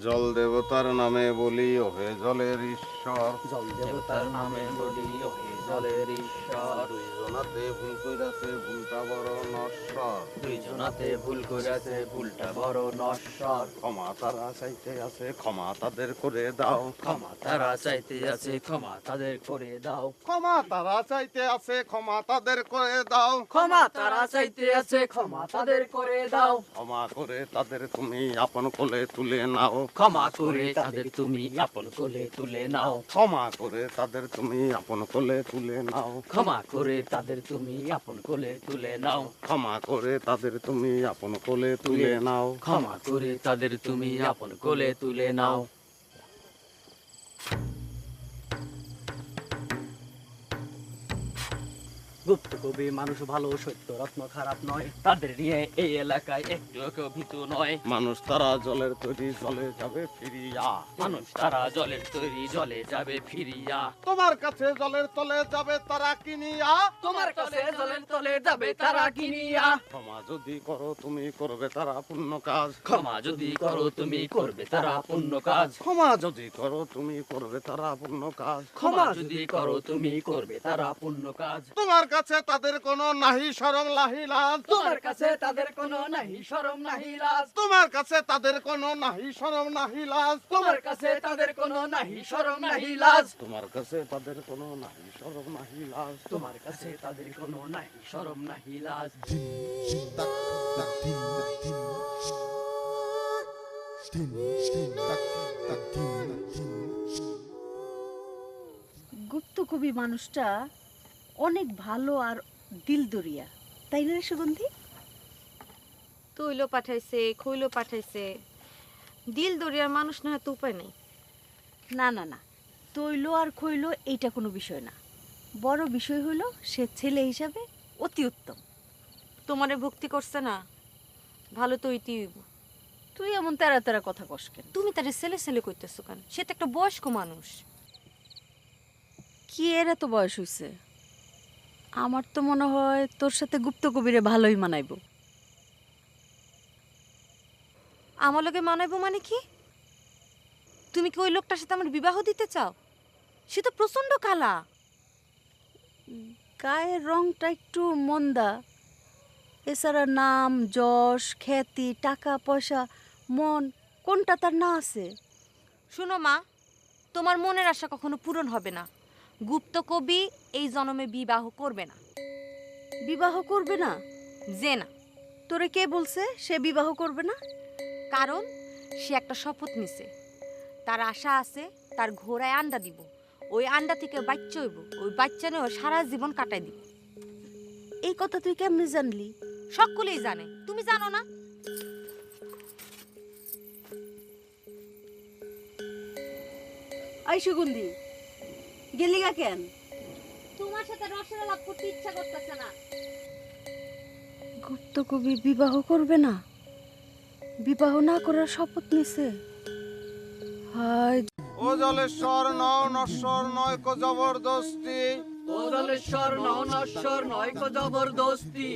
জল দেবতার নামে বলি ওহে জলের ঈশ্বর, জল দেবতার নামে বলি ওহে জলের ঈশ্বর। দুইজনাতে ভুল কইরাছে ভুলটা বড় নশ্বর, দুইজনাতে ভুল কইরাছে ভুলটা বড় নশ্বর। ক্ষমা তারা চাইতে আছে ক্ষমা তাদের করে দাও, ক্ষমা তারা চাইতে আছে ক্ষমা তাদের করে দাও। ক্ষমা তারা চাইতে আছে ক্ষমা তাদের করে দাও, ক্ষমা তারা চাইতে আছে ক্ষমা তাদের করে দাও। ক্ষমা করে তাদের তুমি আপন কোলে তুলে নাও, ক্ষমা করে তাদের তুমি আপন কোলে তুলে নাও। ক্ষমা করে তাদের তুমি আপন কোলে তুলে নাও, ক্ষমা করে তাদের তুমি আপন কোলে তুলে নাও। ক্ষমা করে তাদের তুমি আপন কোলে তুলে নাও। ক্ষমা করে তাদের তুমি আপন কোলে তুলে নাও। গুপ্ত কবি মানুষ ভালো, সত্য রত্ন খারাপ নয়, তাদের নিয়ে এই এলাকায় একটুও কেউ ভীতু নয়। মানুষ তারা জলের তৈরি জলে যাবে ফিরিয়া, মানুষ তারা জলের তৈরি জলে যাবে ফিরিয়া। তোমার কাছে জলের তলে যাবে তারা কিনিয়া, তোমার কাছে জলের তলে যাবে তারা কিনিয়া। ক্ষমা যদি করো তুমি করবে তারা পুণ্য কাজ, ক্ষমা যদি করো তুমি করবে তারা পুণ্য কাজ। ক্ষমা যদি করো তুমি করবে তারা পুণ্য কাজ, ক্ষমা যদি করো তুমি করবে তারা পুণ্য কাজ। তোমার কাছে তাদের কোনো নাহি শরম নাহি লাজ, তোমার কাছে তাদের কোনো নাহি শরম নাহি লাজ। তোমার কাছে তাদের কোনো নাহি শরম নাহি লাজ, তোমার কাছে তাদের কোনো নাহি শরম নাহি লাজ। তোমার কাছে তাদের কোনো নাহি শরম নাহি লাজ, তোমার কাছে তাদের কোনো নাহি শরম নাহি লাজ। গুপ্ত কবি মানুষটা অনেক ভালো আর দিলদরিয়া, তাই না সুগন্ধি? তৈল পাঠাইছে, খৈল পাঠাইছে, দিল দরিয়ার মানুষ না হয়তো উপায় নেই। না না না, তৈল আর খৈল এইটা কোনো বিষয় না, বড় বিষয় হলো সে ছেলে হিসাবে অতি উত্তম। তোমারে ভক্তি করছে না, ভালো তো ইতি হইব। তুই এমন তেরা তেরা কথা কস কেন? তুমি তারে ছেলে ছেলে কইতেছো কেন? সে তো একটা বয়স্ক মানুষ। কি এর এত বয়স হইছে? আমার তো মনে হয় তোর সাথে গুপ্ত কবিরে ভালোই মানাইব। আমার লগে মানাইবো মানে কি? তুমি কি ওই লোকটার সাথে আমার বিবাহ দিতে চাও? সে তো প্রচন্ড কালা, গায়ের রংটা একটু মন্দা, এছাড়া নাম যশ খ্যাতি টাকা পয়সা মন কোনটা তার না আছে? শুনো মা, তোমার মনের আশা কখনো পূরণ হবে না। গুপ্ত কবি এই জন্মে বিবাহ করবে না। বিবাহ করবে না? যে না। তোরে কে বলছে সে বিবাহ করবে না? কারণ সে একটা শপথ নিছে। তার আশা আছে তার ঘোড়ায় আন্ডা দিব, ওই আন্ডা থেকে বাচ্চা হইব, ওই বাচ্চা নিয়ে সারা জীবন কাটাই দিব। এই কথা তুই কেমনে জানলি? সকলেই জানে, তুমি জানো না? আই সুগন্ধি, গেলিগা কেন? তোমার সাথে রসের আলাপ করতে ইচ্ছা করতেছে না। গুপ্ত কবি বিবাহ করবে না? বিবাহ না করার শপথ নিছে? হায় ও জলেশ্বর নও নশ্বর নয় কো জবরদস্তি, ও জলেশ্বর নও নশ্বর নয় কো জবরদস্তি।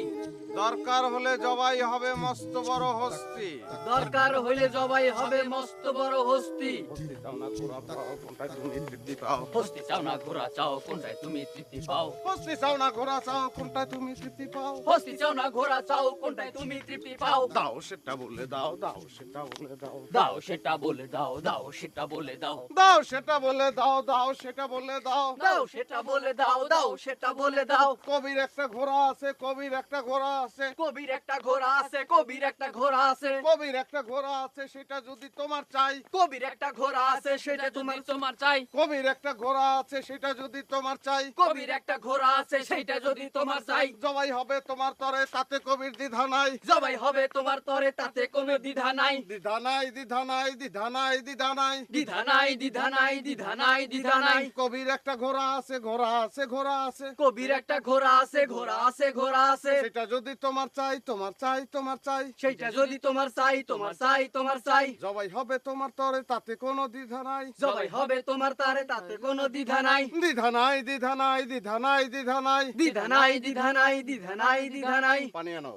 দরকার হলে জবাই হবে মস্ত বড় হস্তি, দরকার হইলে জবাই হবে মস্ত বড় হস্তি। হস্তি চাও না ঘোড়া পাও কোনটায় তুমি তৃপ্তি পাও, হস্তি চাও না ঘোড়া চাও কোনটায় তুমি তৃপ্তি পাও, হস্তি চাও না ঘোড়া চাও কোনটায় তুমি তৃপ্তি পাও, হস্তি চাও না ঘোড়া চাও কোনটায় তুমি তৃপ্তি পাও। দাও সেটা বলে দাও, দাও সেটা বলে দাও, দাও সেটা বলে দাও, দাও সেটা বলে দাও, দাও সেটা বলে দাও, দাও সেটা বলে দাও, দাও সেটা বলে দাও, দাও সেটা বলে দাও। কবির একটা ঘোড়া আছে, কবির একটা ঘোড়া আছে, কবির একটা ঘোড়া আছে, কবির একটা ঘোড়া আছে, কবির একটা ঘোড়া আছে সেটা যদি তোমার চাই, কবির একটা ঘোড়া আছে সেটা তোমার তোমার চাই, কবির একটা ঘোড়া আছে সেটা যদি তোমার চাই, কবির একটা ঘোড়া আছে সেটা যদি তোমার চাই। জবাই হবে তোমার তরে তাতে কবির দ্বিধা নাই, জবাই হবে তোমার তরে তাতে কোনো দ্বিধা নাই দ্বিধা নাই দ্বিধা নাই দ্বিধা নাই দ্বিধা নাই দ্বিধা নাই দ্বিধা নাই দ্বিধা নাই দ্বিধা নাই কবির একটা ঘোড়া আছে ঘোড়া আছে ঘোড়া আছে কবির একটা ঘোড়া আছে ঘোড়া আছে ঘোড়া আছে সেটা যদি তোমার চাই তোমার চাই তোমার চাই সেইটা যদি তোমার চাই তোমার চাই তোমার চাই জবাই হবে তোমার তরে তাতে কোনো দ্বিধা নাই জবাই হবে তোমার তারে তাতে কোনো দ্বিধা নাই দ্বিধা নাই দ্বিধা নাই দ্বিধা নাই দ্বিধা নাই দ্বিধা নাই দ্বিধা নাই দ্বিধা নাই দ্বিধা নাই পানি আনো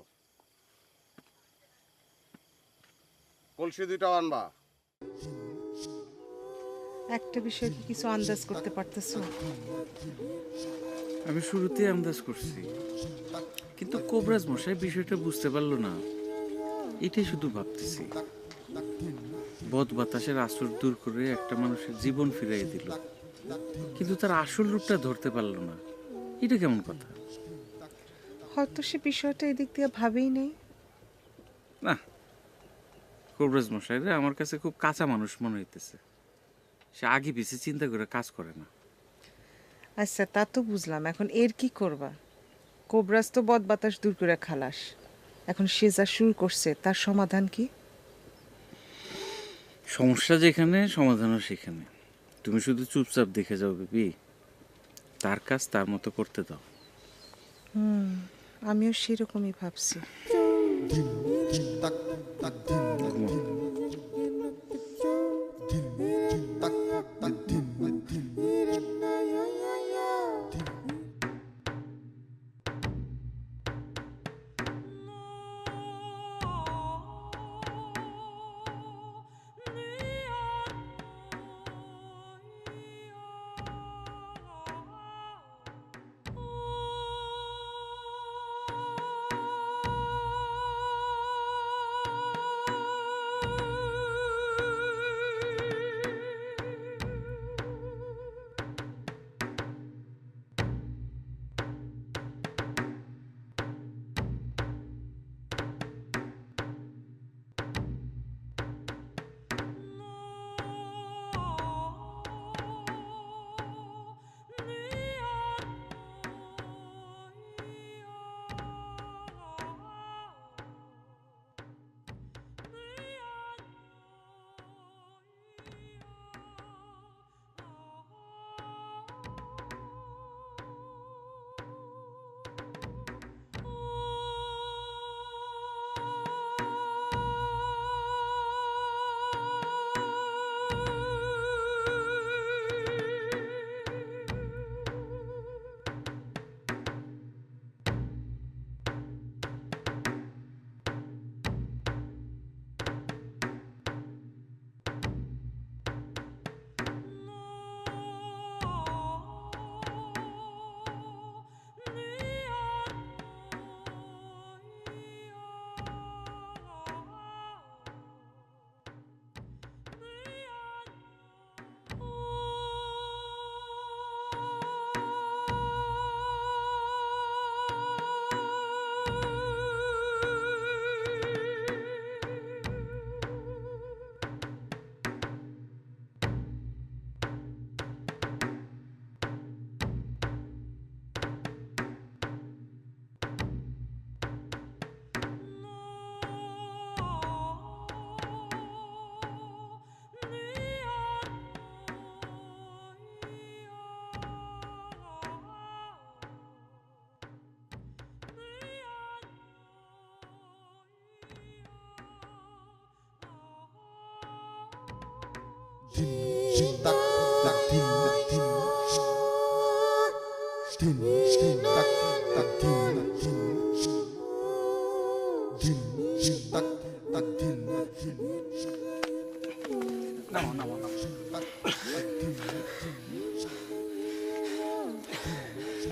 কলসি দুইটা আনবা একটা বিষয় কি কিছু আন্দাজ করতে পারতেছো? আমি শুরুতেই আন্দাজ করছি, কিন্তু কোবরাজ মশাই বিষয়টা বুঝতে পারলো না, এটাই শুধু ভাবতেছি। বদ বাতাসের আসর দূর করে একটা মানুষের জীবন ফিরাই দিল, কিন্তু তার আসল রূপটা ধরতে পারলো না। এটা কেমন কথা? হয়তো সে বিষয়টা এদিক দিয়ে ভাবেই নেই। না, কোবরাজ মশাইরে আমার কাছে খুব কাঁচা মানুষ মনে হইতেছে। সে আগে পিছিয়ে চিন্তা করে কাজ করে না। আচ্ছা, তা তো বুঝলাম, এখন এর কি করবা? কোবরাজ তো বদ বাতাস দূর করে খালাস, এখন সে যা শুরু করছে তার সমাধান কি? সমস্যা যেখানে, সমাধানও সেখানে। তুমি শুধু চুপচাপ দেখে যাও বেবি, তার কাজ তার মতো করতে দাও। আমিও সেরকমই ভাবছি।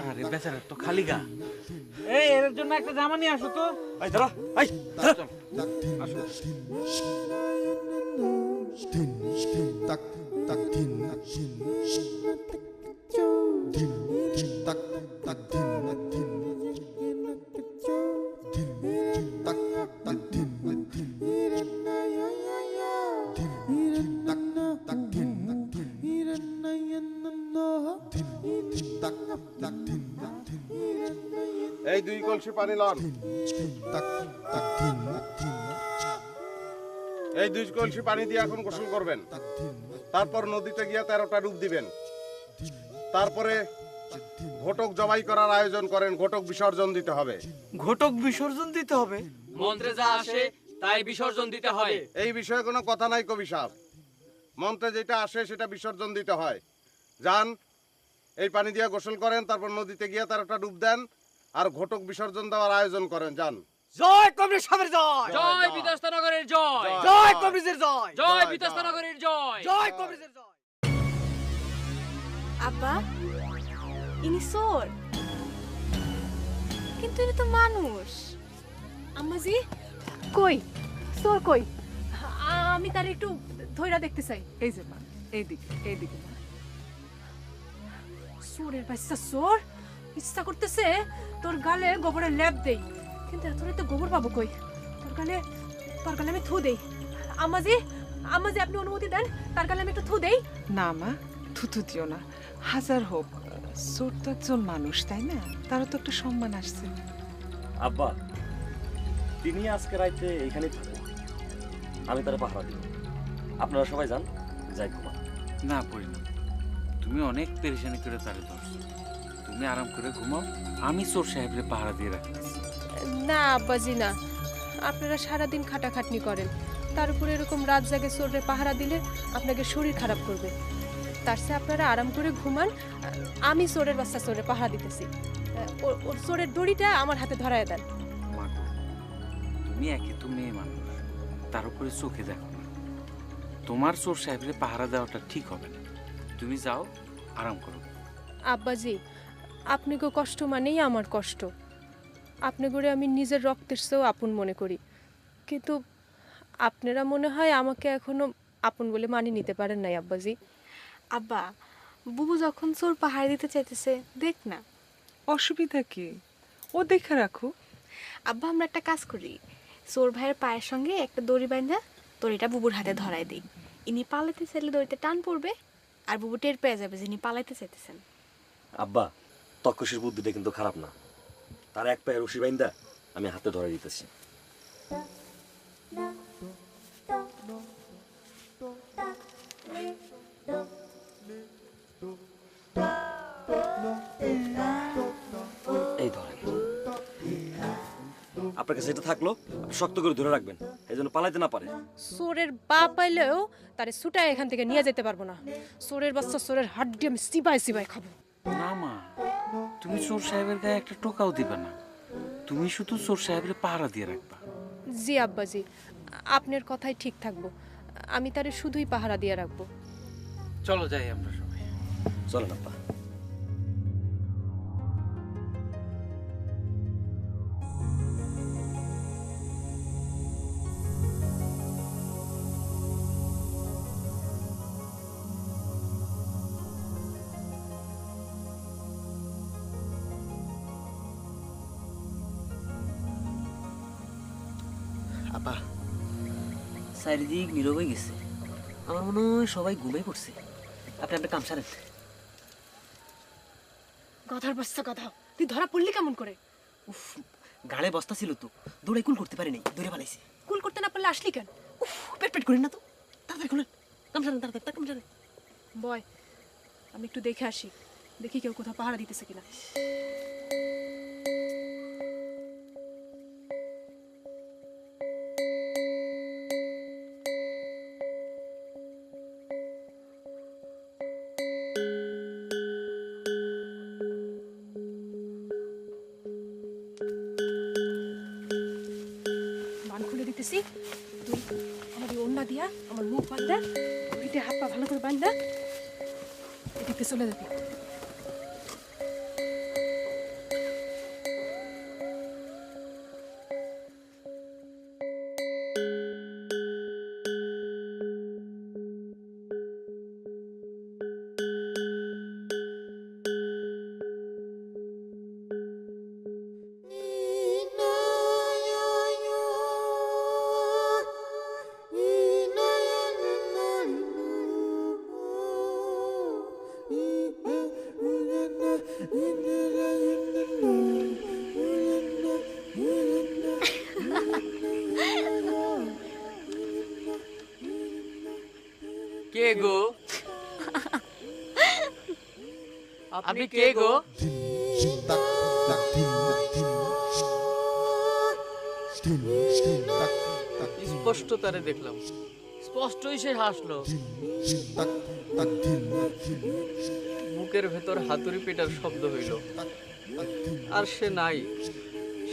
আরে বেচারা তো খালি গা। এই এর জন্য একটা জামা নিয়ে আসো তো। এই ধরো, এই ধরো। এই দুই কলসি পানি লন। এই 2 কলসি পানি দিয়ে এখন গোসল করবেন। তারপর নদীতে গিয়ে 13টা ডুব দিবেন। তারপরে ঘটক জবাই করার আয়োজন করেন, ঘটক বিসর্জন দিতে হবে। ঘটক বিসর্জন দিতে হবে? মন্ত্রে যা আসে তাই বিসর্জন দিতে হয়। এই বিষয়ে কোনো কথা নাই কবি সাহেব, মন্ত্রে যেটা আসে সেটা বিসর্জন দিতে হয়। যান, এই পানি দিয়ে গোসল করেন, তারপর নদীতে গিয়ে 13টা ডুব দেন আর ঘটক বিসর্জন দেওয়ার আয়োজন করেন। যান। জয় কবির সাহেবের জয়, জয় বিদস্তানগরের জয়, জয় কবিরের জয়, জয় বিদস্তানগরের জয়, জয় কবিরের জয়। আব্বা, ইনি চোর, কিন্তু ইনি তো মানুষ। আম্মাজি কই চোর কই? আমি তার একটু ধইরা দেখতে চাই। এই যে মা, এইদিকে এইদিকে মা। চোরের বাচ্চা চোর, ইচ্ছা করতেছে তোর গালে গোবরের লেপ দেই, কিন্তু এত রাতে গোবর পাবো কই? তোর গালে আমি থু দেই। আম্মাজি, আম্মাজি আপনি অনুমতি দেন, তার গালে আমি একটু থু দেই। না মা, থুতু দিও না। হাজার হোক, চোর তো একজন মানুষ, তাই না? তারও তো একটা সম্মান আসছে। আব্বা, তিনি আজকে রাইতে এইখানেই থাকবো, আমি তারা পাহারা দিব। আপনারা সবাই যান, যাই ঘুমা। না পড়ি না, তুমি অনেক পেরেশানি করে তারে ধরছো, তুমি আরাম করে ঘুমাও, আমি চোর সাহেবরে পাহারা দিয়ে রাখতেছি। না আব্বাজি না, আপনারা সারাদিন খাটাখাটনি করেন, তার উপরে এরকম রাত জাগে চোরে পাহারা দিলে আপনাকে শরীর খারাপ করবে। তার চেয়ে আপনারা আরাম করে ঘুমান, আমি চোরের বাচ্চা চোরে পাহারা দিতেছি। ওর চোরের দড়িটা আমার হাতে ধরায় দেন। মাগো, তুমি একে তো মেয়ে মানুষ, তার উপরে চোখে দেখো না, তোমার চোর সাহেবরে পাহারা দেওয়াটা ঠিক হবে না। তুমি যাও, আরাম করো। আব্বাজি, আপনাকে কষ্ট মানেই আমার কষ্ট। আপনি করে আমি নিজের রক্তের চেয়েও আপন মনে করি, কিন্তু আপনারা মনে হয় আমাকে এখনো আপন বলে মানিয়ে নিতে পারেন নাই আব্বাজি। আব্বা, বুবু যখন চোর পাহাড় দিতে চাইতেছে, দেখ না। অসুবিধা কি? ও দেখে রাখো। আব্বা, আমরা একটা কাজ করি, চোর ভাইয়ের পায়ের সঙ্গে একটা দড়ি বাঁধা দড়িটা বুবুর হাতে ধরাই দিই। ইনি পালাইতে চাইলে দড়িতে টান পড়বে, আর বুবু টের পেয়ে যাবে যিনি পালাইতে চাইতেছেন। আব্বা, তক্ষসের বুদ্ধিটা কিন্তু খারাপ না। তার এক পায়ে রশি বাইন্দা আমি হাতে ধরে দিতেছি। এই ধরেন, আপনার কাছে এটা থাকলো, আপনি শক্ত করে ধরে রাখবেন, এই জন্য পালাইতে না পারে। চোরের বাপ পাইলেও তারে ছুটায় এখান থেকে নিয়ে যেতে পারবো না। চোরের বাচ্চা চোরের হাড্ডি আমি সিবাই সিবাই খাবো। না মা, তুমি চোর সাহেবের গায়ে একটা টোকাও দিবা না, তুমি শুধু চোর সাহেবের পাহারা দিয়ে রাখবা। জি আব্বাজি, আপনার কথাই ঠিক থাকবো, আমি তারে শুধুই পাহারা দিয়ে রাখবো। চলো যাই আমরা সবাই। চলেন আব্বা। আপা, চারিদিক নীরব হয়ে গেছে, আমার মনে হয় সবাই ঘুমিয়ে পড়ছে। আপনি একটা কাম সারেন। গাধার বাচ্চা গাধা, তুই ধরা পড়লি কেমন করে? উফ, গাড়ে বস্তা ছিল তো, দৌড়ে কুল করতে পারিনি, দৌড়ে পালাইছে। কুল করতে না পারলে আসলি কেন? উফ, পেট পেট করেন না তো, তাড়াতাড়ি খুলেন, কাম সারেন, তাড়াতাড়ি কাম সারেন। বয়, আমি একটু দেখে আসি, দেখি কেউ কোথাও পাহারা দিতেছে কিনা। বান খুলে দিতেছি, তুই আমার ওড়না দিয়া আমার মুখ বান্ধা, পিঠে হাত পা ভালো করে বান্ধা এদিকে চলে যাবি। কে গো? আপনি কে গো? স্পষ্ট তারে দেখলাম, স্পষ্টই সে হাসলো। বুকের ভেতর হাতুড়ি পেটার শব্দ হইল। আর সে নাই,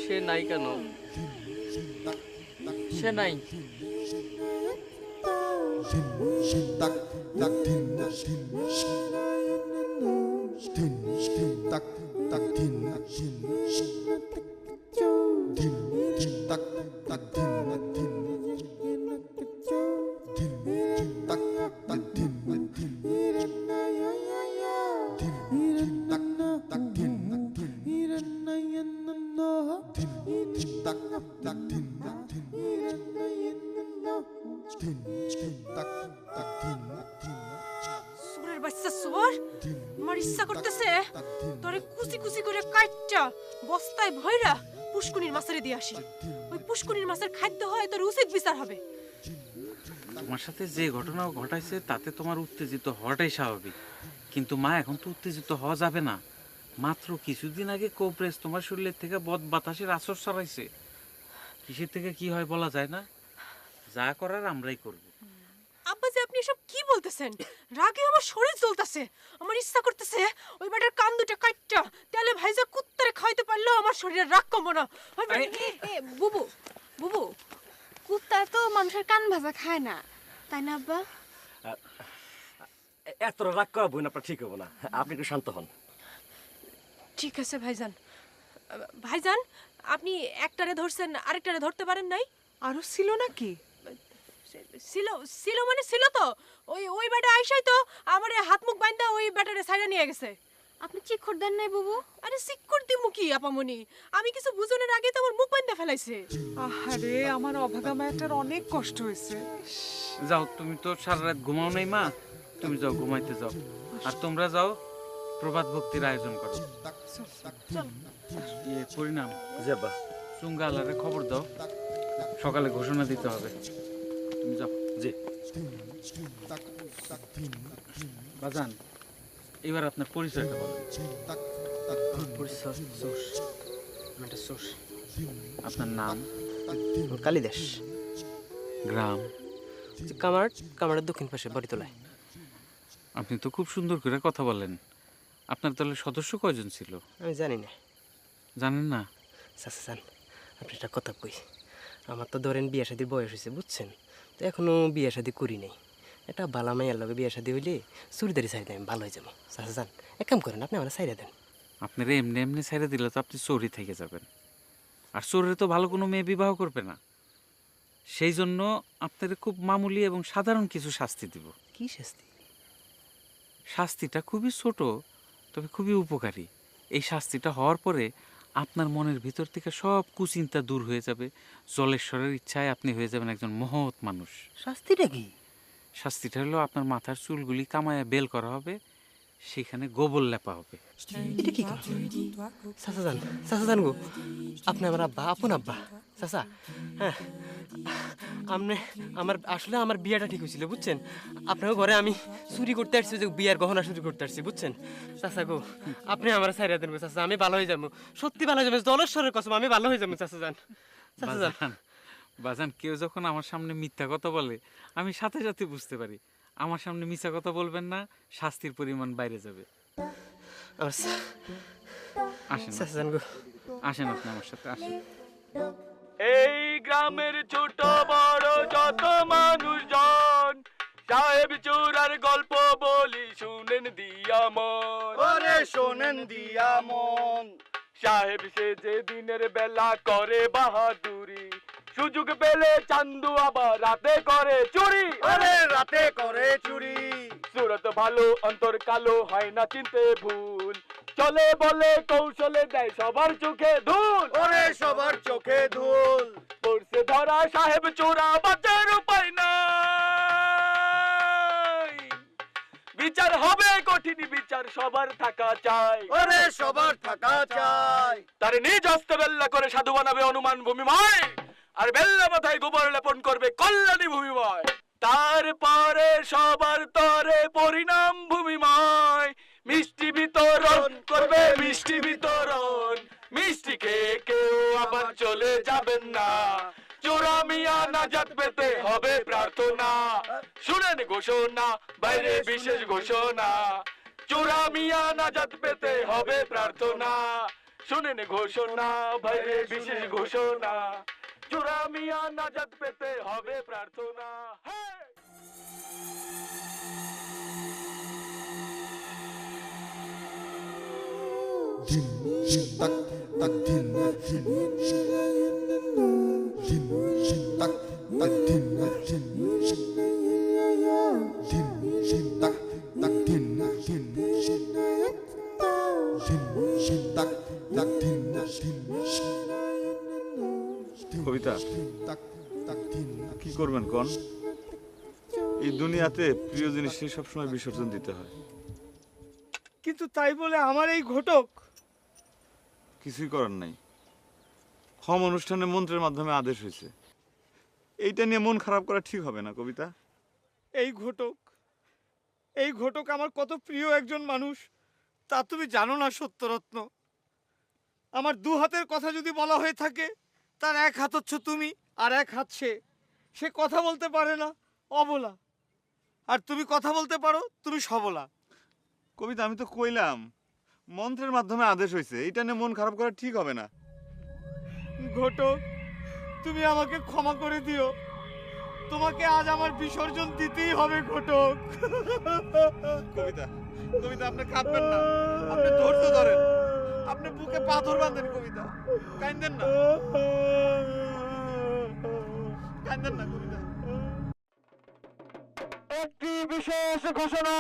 সে নাই কেন? সে নাই। সুরের বাচ্চা সুর, আমার ইচ্ছা করতেছে তোরে কুচি কুচি করে কাটটা বস্তায় ভইরা পুষ্কুনির মাছের দিয়ে আসি। ওই পুষ্কুনির মাছের খাদ্য হয় তোর উচিত বিচার হবে। তোমার সাথে যে ঘটনা ঘটাইছে তাতে তোমার উত্তেজিত হওয়াটাই স্বাভাবিক, কিন্তু মা এখন তো উত্তেজিত হওয়া যাবে না। মাত্র কিছুদিন আগে কোবরেজ তোমার শরীরের থেকে বদ বাতাসের আছর ছড়াইছে। কিসের থেকে কি হয় বলা যায় না, যা করার আমরাই করব। আব্বাজি আপনি এসব কি বলতেছেন? রাগে আমার শরীর জ্বলতেছে। আমার ইচ্ছা করতেছে ওই বেটার কান দুটো কাটটা তেলে ভাইজা কুত্তারে খাইতে পারলেও আমার শরীরের রাগ কমবো না। বুবু বুবু, কুত্তা তো মানুষের কান ভাজা খায় না, তাই না আব্বা? এত রাগ করা বই না, আপনার ঠিক হবো না। আপনি একটু শান্ত হন। ঠিক আছে ভাইজান। ভাইজান আপনি একটারে ধরছেন, আরেকটারে ধরতে পারেন নাই? আরো ছিল নাকি? ছিল ছিল মানে ছিল তো। ওই ওই বেটা আইসাই তো আমারে হাত মুখ বাইন্ধা ওই বেটারে সাইডা নিয়ে গেছে। আপনি চিক্ষর দেন নাই বুবু? আরে চিক্ষর দিমু কি আপামনি, আমি কিছু বুঝনের আগে তো আমার মুখ বাইন্ধা ফেলাইছে। আহারে, আমার অভাগা মায়াটার অনেক কষ্ট হয়েছে। যাও, তুমি তো সারা রাত ঘুমাও নাই মা, তুমি যাও ঘুমাইতে যাও। আর তোমরা যাও প্রভাত ভক্তির আয়োজন করো। পরিণাম যাবা চুঙ্গালারে খবর দাও, সকালে ঘোষণা দিতে হবে। তুমি যাও। জি বাজান, এবার আপনার পরিচয়টা বলেন। আপনার নাম? কালিদাস। গ্রাম? কামারের দক্ষিণ পাশে বাড়িতলায়। আপনি তো খুব সুন্দর করে কথা বলেন। আপনার দলের সদস্য কয়জন ছিল? আমি জানি না। জানেন না? চাচা যান, আপনি একটা কথা কই। আমার তো ধরেন বিয়ে শাদির বয়স হয়েছে, বুঝছেন? তো এখনো বিয়ে শাদি করি নাই। এটা বালা মাইয়ার লগে বিয়ে শাদি হইলে চুরিদারি সাইডে আমি ভালো হয়ে যাবো। চাচা যান, এক কাম করেন, আপনি আমার সাইডে দেন। আপনার এমনি এমনি সাইডে দিলে তো আপনি চোরই থেকে যাবেন, আর চোরের তো ভালো কোনো মেয়ে বিবাহ করবে না। সেই জন্য আপনার খুব মামুলি এবং সাধারণ কিছু শাস্তি দিব। কি শাস্তি? শাস্তিটা খুবই ছোট, তবে খুবই উপকারী। এই শাস্তিটা হওয়ার পরে আপনার মনের ভিতর থেকে সব কুচিন্তা দূর হয়ে যাবে। জলেশ্বরের ইচ্ছায় আপনি হয়ে যাবেন একজন মহৎ মানুষ। শাস্তিটা কি? শাস্তিটা হলো আপনার মাথার চুলগুলি কামায়া বেল করা হবে, সেখানে গোবর লেপা হবে। এটা কি চাচা যান? চাচা যান গো, আপনি আমার আব্বা, আপন আব্বা। চাচা, হ্যাঁ, আপনি আমার আসলে আমার বিয়েটা ঠিক হয়েছিল, বুঝছেন? আপনার ঘরে আমি চুরি করতে আসছি, যে বিয়ের গহনা চুরি করতে আসছি, বুঝছেন? চাচা গো, আপনি আমার সাইরা দেন গো চাচা, আমি ভালো হয়ে যাবো, সত্যি ভালো হয়ে যাবো, জলেশ্বরের কসম, আমি ভালো হয়ে যাবো চাচা যান। চাচা যান। বাজান, কেউ যখন আমার সামনে মিথ্যা কথা বলে আমি সাথে সাথে বুঝতে পারি। আমার সামনে মিথ্যা কথা বলবেন না, শাস্তির পরিমাণ বাইরে যাবে। আসেন আসেন, আপনি আমার সাথে আসেন। এই গ্রামের ছোট বড় যত মানুষজন সাহেব চোরার গল্প বলি, শুনেন দিয়া মন, ওরে শোনেন দিয়া মন। সাহেব সে যে দিনের বেলা করে বাহাদুরি, সুযোগ পেলে চান্দু আবার রাতে করে চুরি, আরে রাতে করে চুরি। সুরত ভালো অন্তর কালো, হয় না চিনতে ভুল, চলে বলে কৌশলে দেয় সবার চোখে ধুল, ওরে সবার চোখে ধুল। পড়ছে ধরা সাহেব চোরা, বাঁচার উপায় নাই, বিচার হবে কঠিন, বিচার সবার থাকা চাই, ওরে সবার থাকা চাই। তারে নিজ হস্তে বেল্লা করে সাধু বানাবে অনুমান ভূমিময়, আর বেল্লা মাথায় গোবর লেপন করবে কল্যাণী ভূমিময়। তারপরে সবার তরে পরিণাম ভূমিময় মিষ্টি বিতরণ করবে মিষ্টি বিতরণ মিষ্টি খেয়ে কেউ আবার চলে যাবেন না চোরা মিয়া নাজাত পেতে হবে প্রার্থনা শুনেন ঘোষণা বাইরে বিশেষ ঘোষণা চোরা মিয়া নাজাত পেতে হবে প্রার্থনা শুনেন ঘোষণা বাইরে বিশেষ ঘোষণা চোরা মিয়া নাজাত পেতে হবে প্রার্থনা Din tak tak din din din tak tak din tak tak din tak tak din কবিতা কি করবেন কোন এই দুনিয়াতে প্রিয় জিনিসকে সবসময় বিসর্জন দিতে হয় কিন্তু তাই বলে আমার এই ঘটক কিছুই করার নাই হোম অনুষ্ঠানে মন্ত্রের মাধ্যমে আদেশ হয়েছে এইটা নিয়ে মন খারাপ করা ঠিক হবে না কবিতা এই ঘটক আমার কত প্রিয় একজন মানুষ তা তুমি জানো না সত্যরত্ন আমার দু হাতের কথা যদি বলা হয়ে থাকে তার এক হাত হচ্ছে তুমি আর এক হাত সে কথা বলতে পারে না অবলা আর তুমি কথা বলতে পারো তুমি সবলা কবিতা আমি তো কইলাম মন্ত্রের মাধ্যমে আদেশ হয়েছে এইটা নিয়ে মন খারাপ করা ঠিক হবে না ঘটক তুমি আমাকে ক্ষমা করে দিও তোমাকে আজ আমার বিসর্জন দিতেই হবে ঘটক কবিতা কবিতা আপনি কাঁদবেন না আপনি ধৈর্য ধরেন আপনি বুকে পাথর বাঁধেন কবিতা কাঁদেন না কাঁদেন না কবিতা একটি বিশেষ ঘোষণা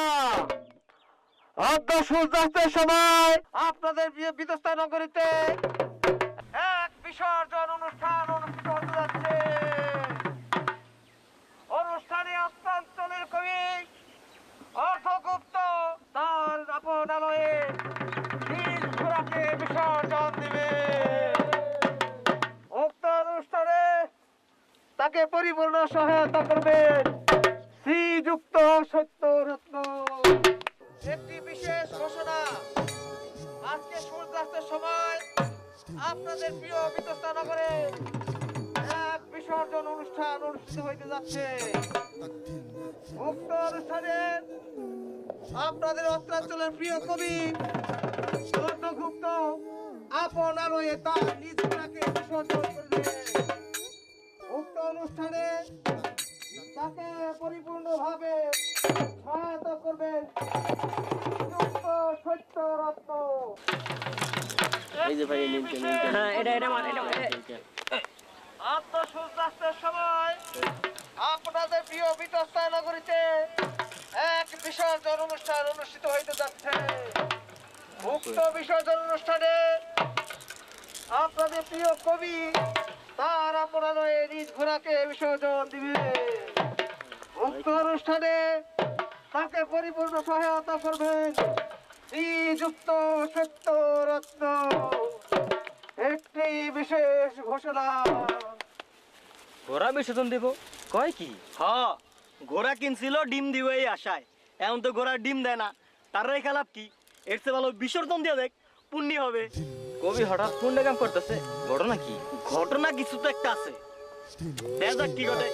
অর্ধ সূর্যাস্তের সময় আপনাদের বিতস্তা নগরীতে এক বিসর্জন অনুষ্ঠান অনুষ্ঠিত হতে যাচ্ছে অনুষ্ঠানে অঞ্চলের কবি অর্থগুপ্ত তার আপনালয়ে নিজ ঘোড়াকে বিসর্জন দিবে উক্ত অনুষ্ঠানে তাকে পরিপূর্ণ সহায়তা করবেন শ্রীযুক্ত সত্যরত্ন একটি বিশেষ ঘোষণা আজকে সূর্যাস্তের সময় আপনাদের প্রিয় বিতস্তা নগরে এক বিসর্জন অনুষ্ঠান অনুষ্ঠিত হইতে যাচ্ছে উক্ত অনুষ্ঠানে আপনাদের অস্ত্রাঞ্চলের প্রিয় কবি অর্থগুপ্ত আপন আলোয় তার নিজ ঘোড়াকে বিসর্জন করবে উক্ত অনুষ্ঠানে তাকে পরিপূর্ণভাবে সহায়তা করবেন সত্যরত্ন আত্মসূর্যাস্তের সময় আপনাদের প্রিয় বিতস্তা নগরীতে এক বিসর্জন অনুষ্ঠান অনুষ্ঠিত হইতে যাচ্ছে উক্ত বিসর্জন অনুষ্ঠানে আপনাদের প্রিয় কবি তার আপনালয়ে নিজ ঘোড়াকে বিসর্জন দিবে উক্ত অনুষ্ঠানে তাকে পরিপূর্ণ সহায়তা করবেন শ্রীযুক্ত সত্যরত্ন একটি বিশেষ ঘোষণা ঘোড়া বিসর্জন দেব কয় কি হ্যাঁ ঘোড়া কিনছিল ডিম দিব এই আশায় এখন তো ঘোড়া ডিম দেয় না তার রেখা লাভ কি এর চেয়ে ভালো বিসর্জন দিয়ে দেখ পুণ্যি হবে কবি হঠাৎ পুণ্য কাম করতেছে ঘটনা কি ঘটনা কিছু তো একটা আছে দেখ কি ঘটে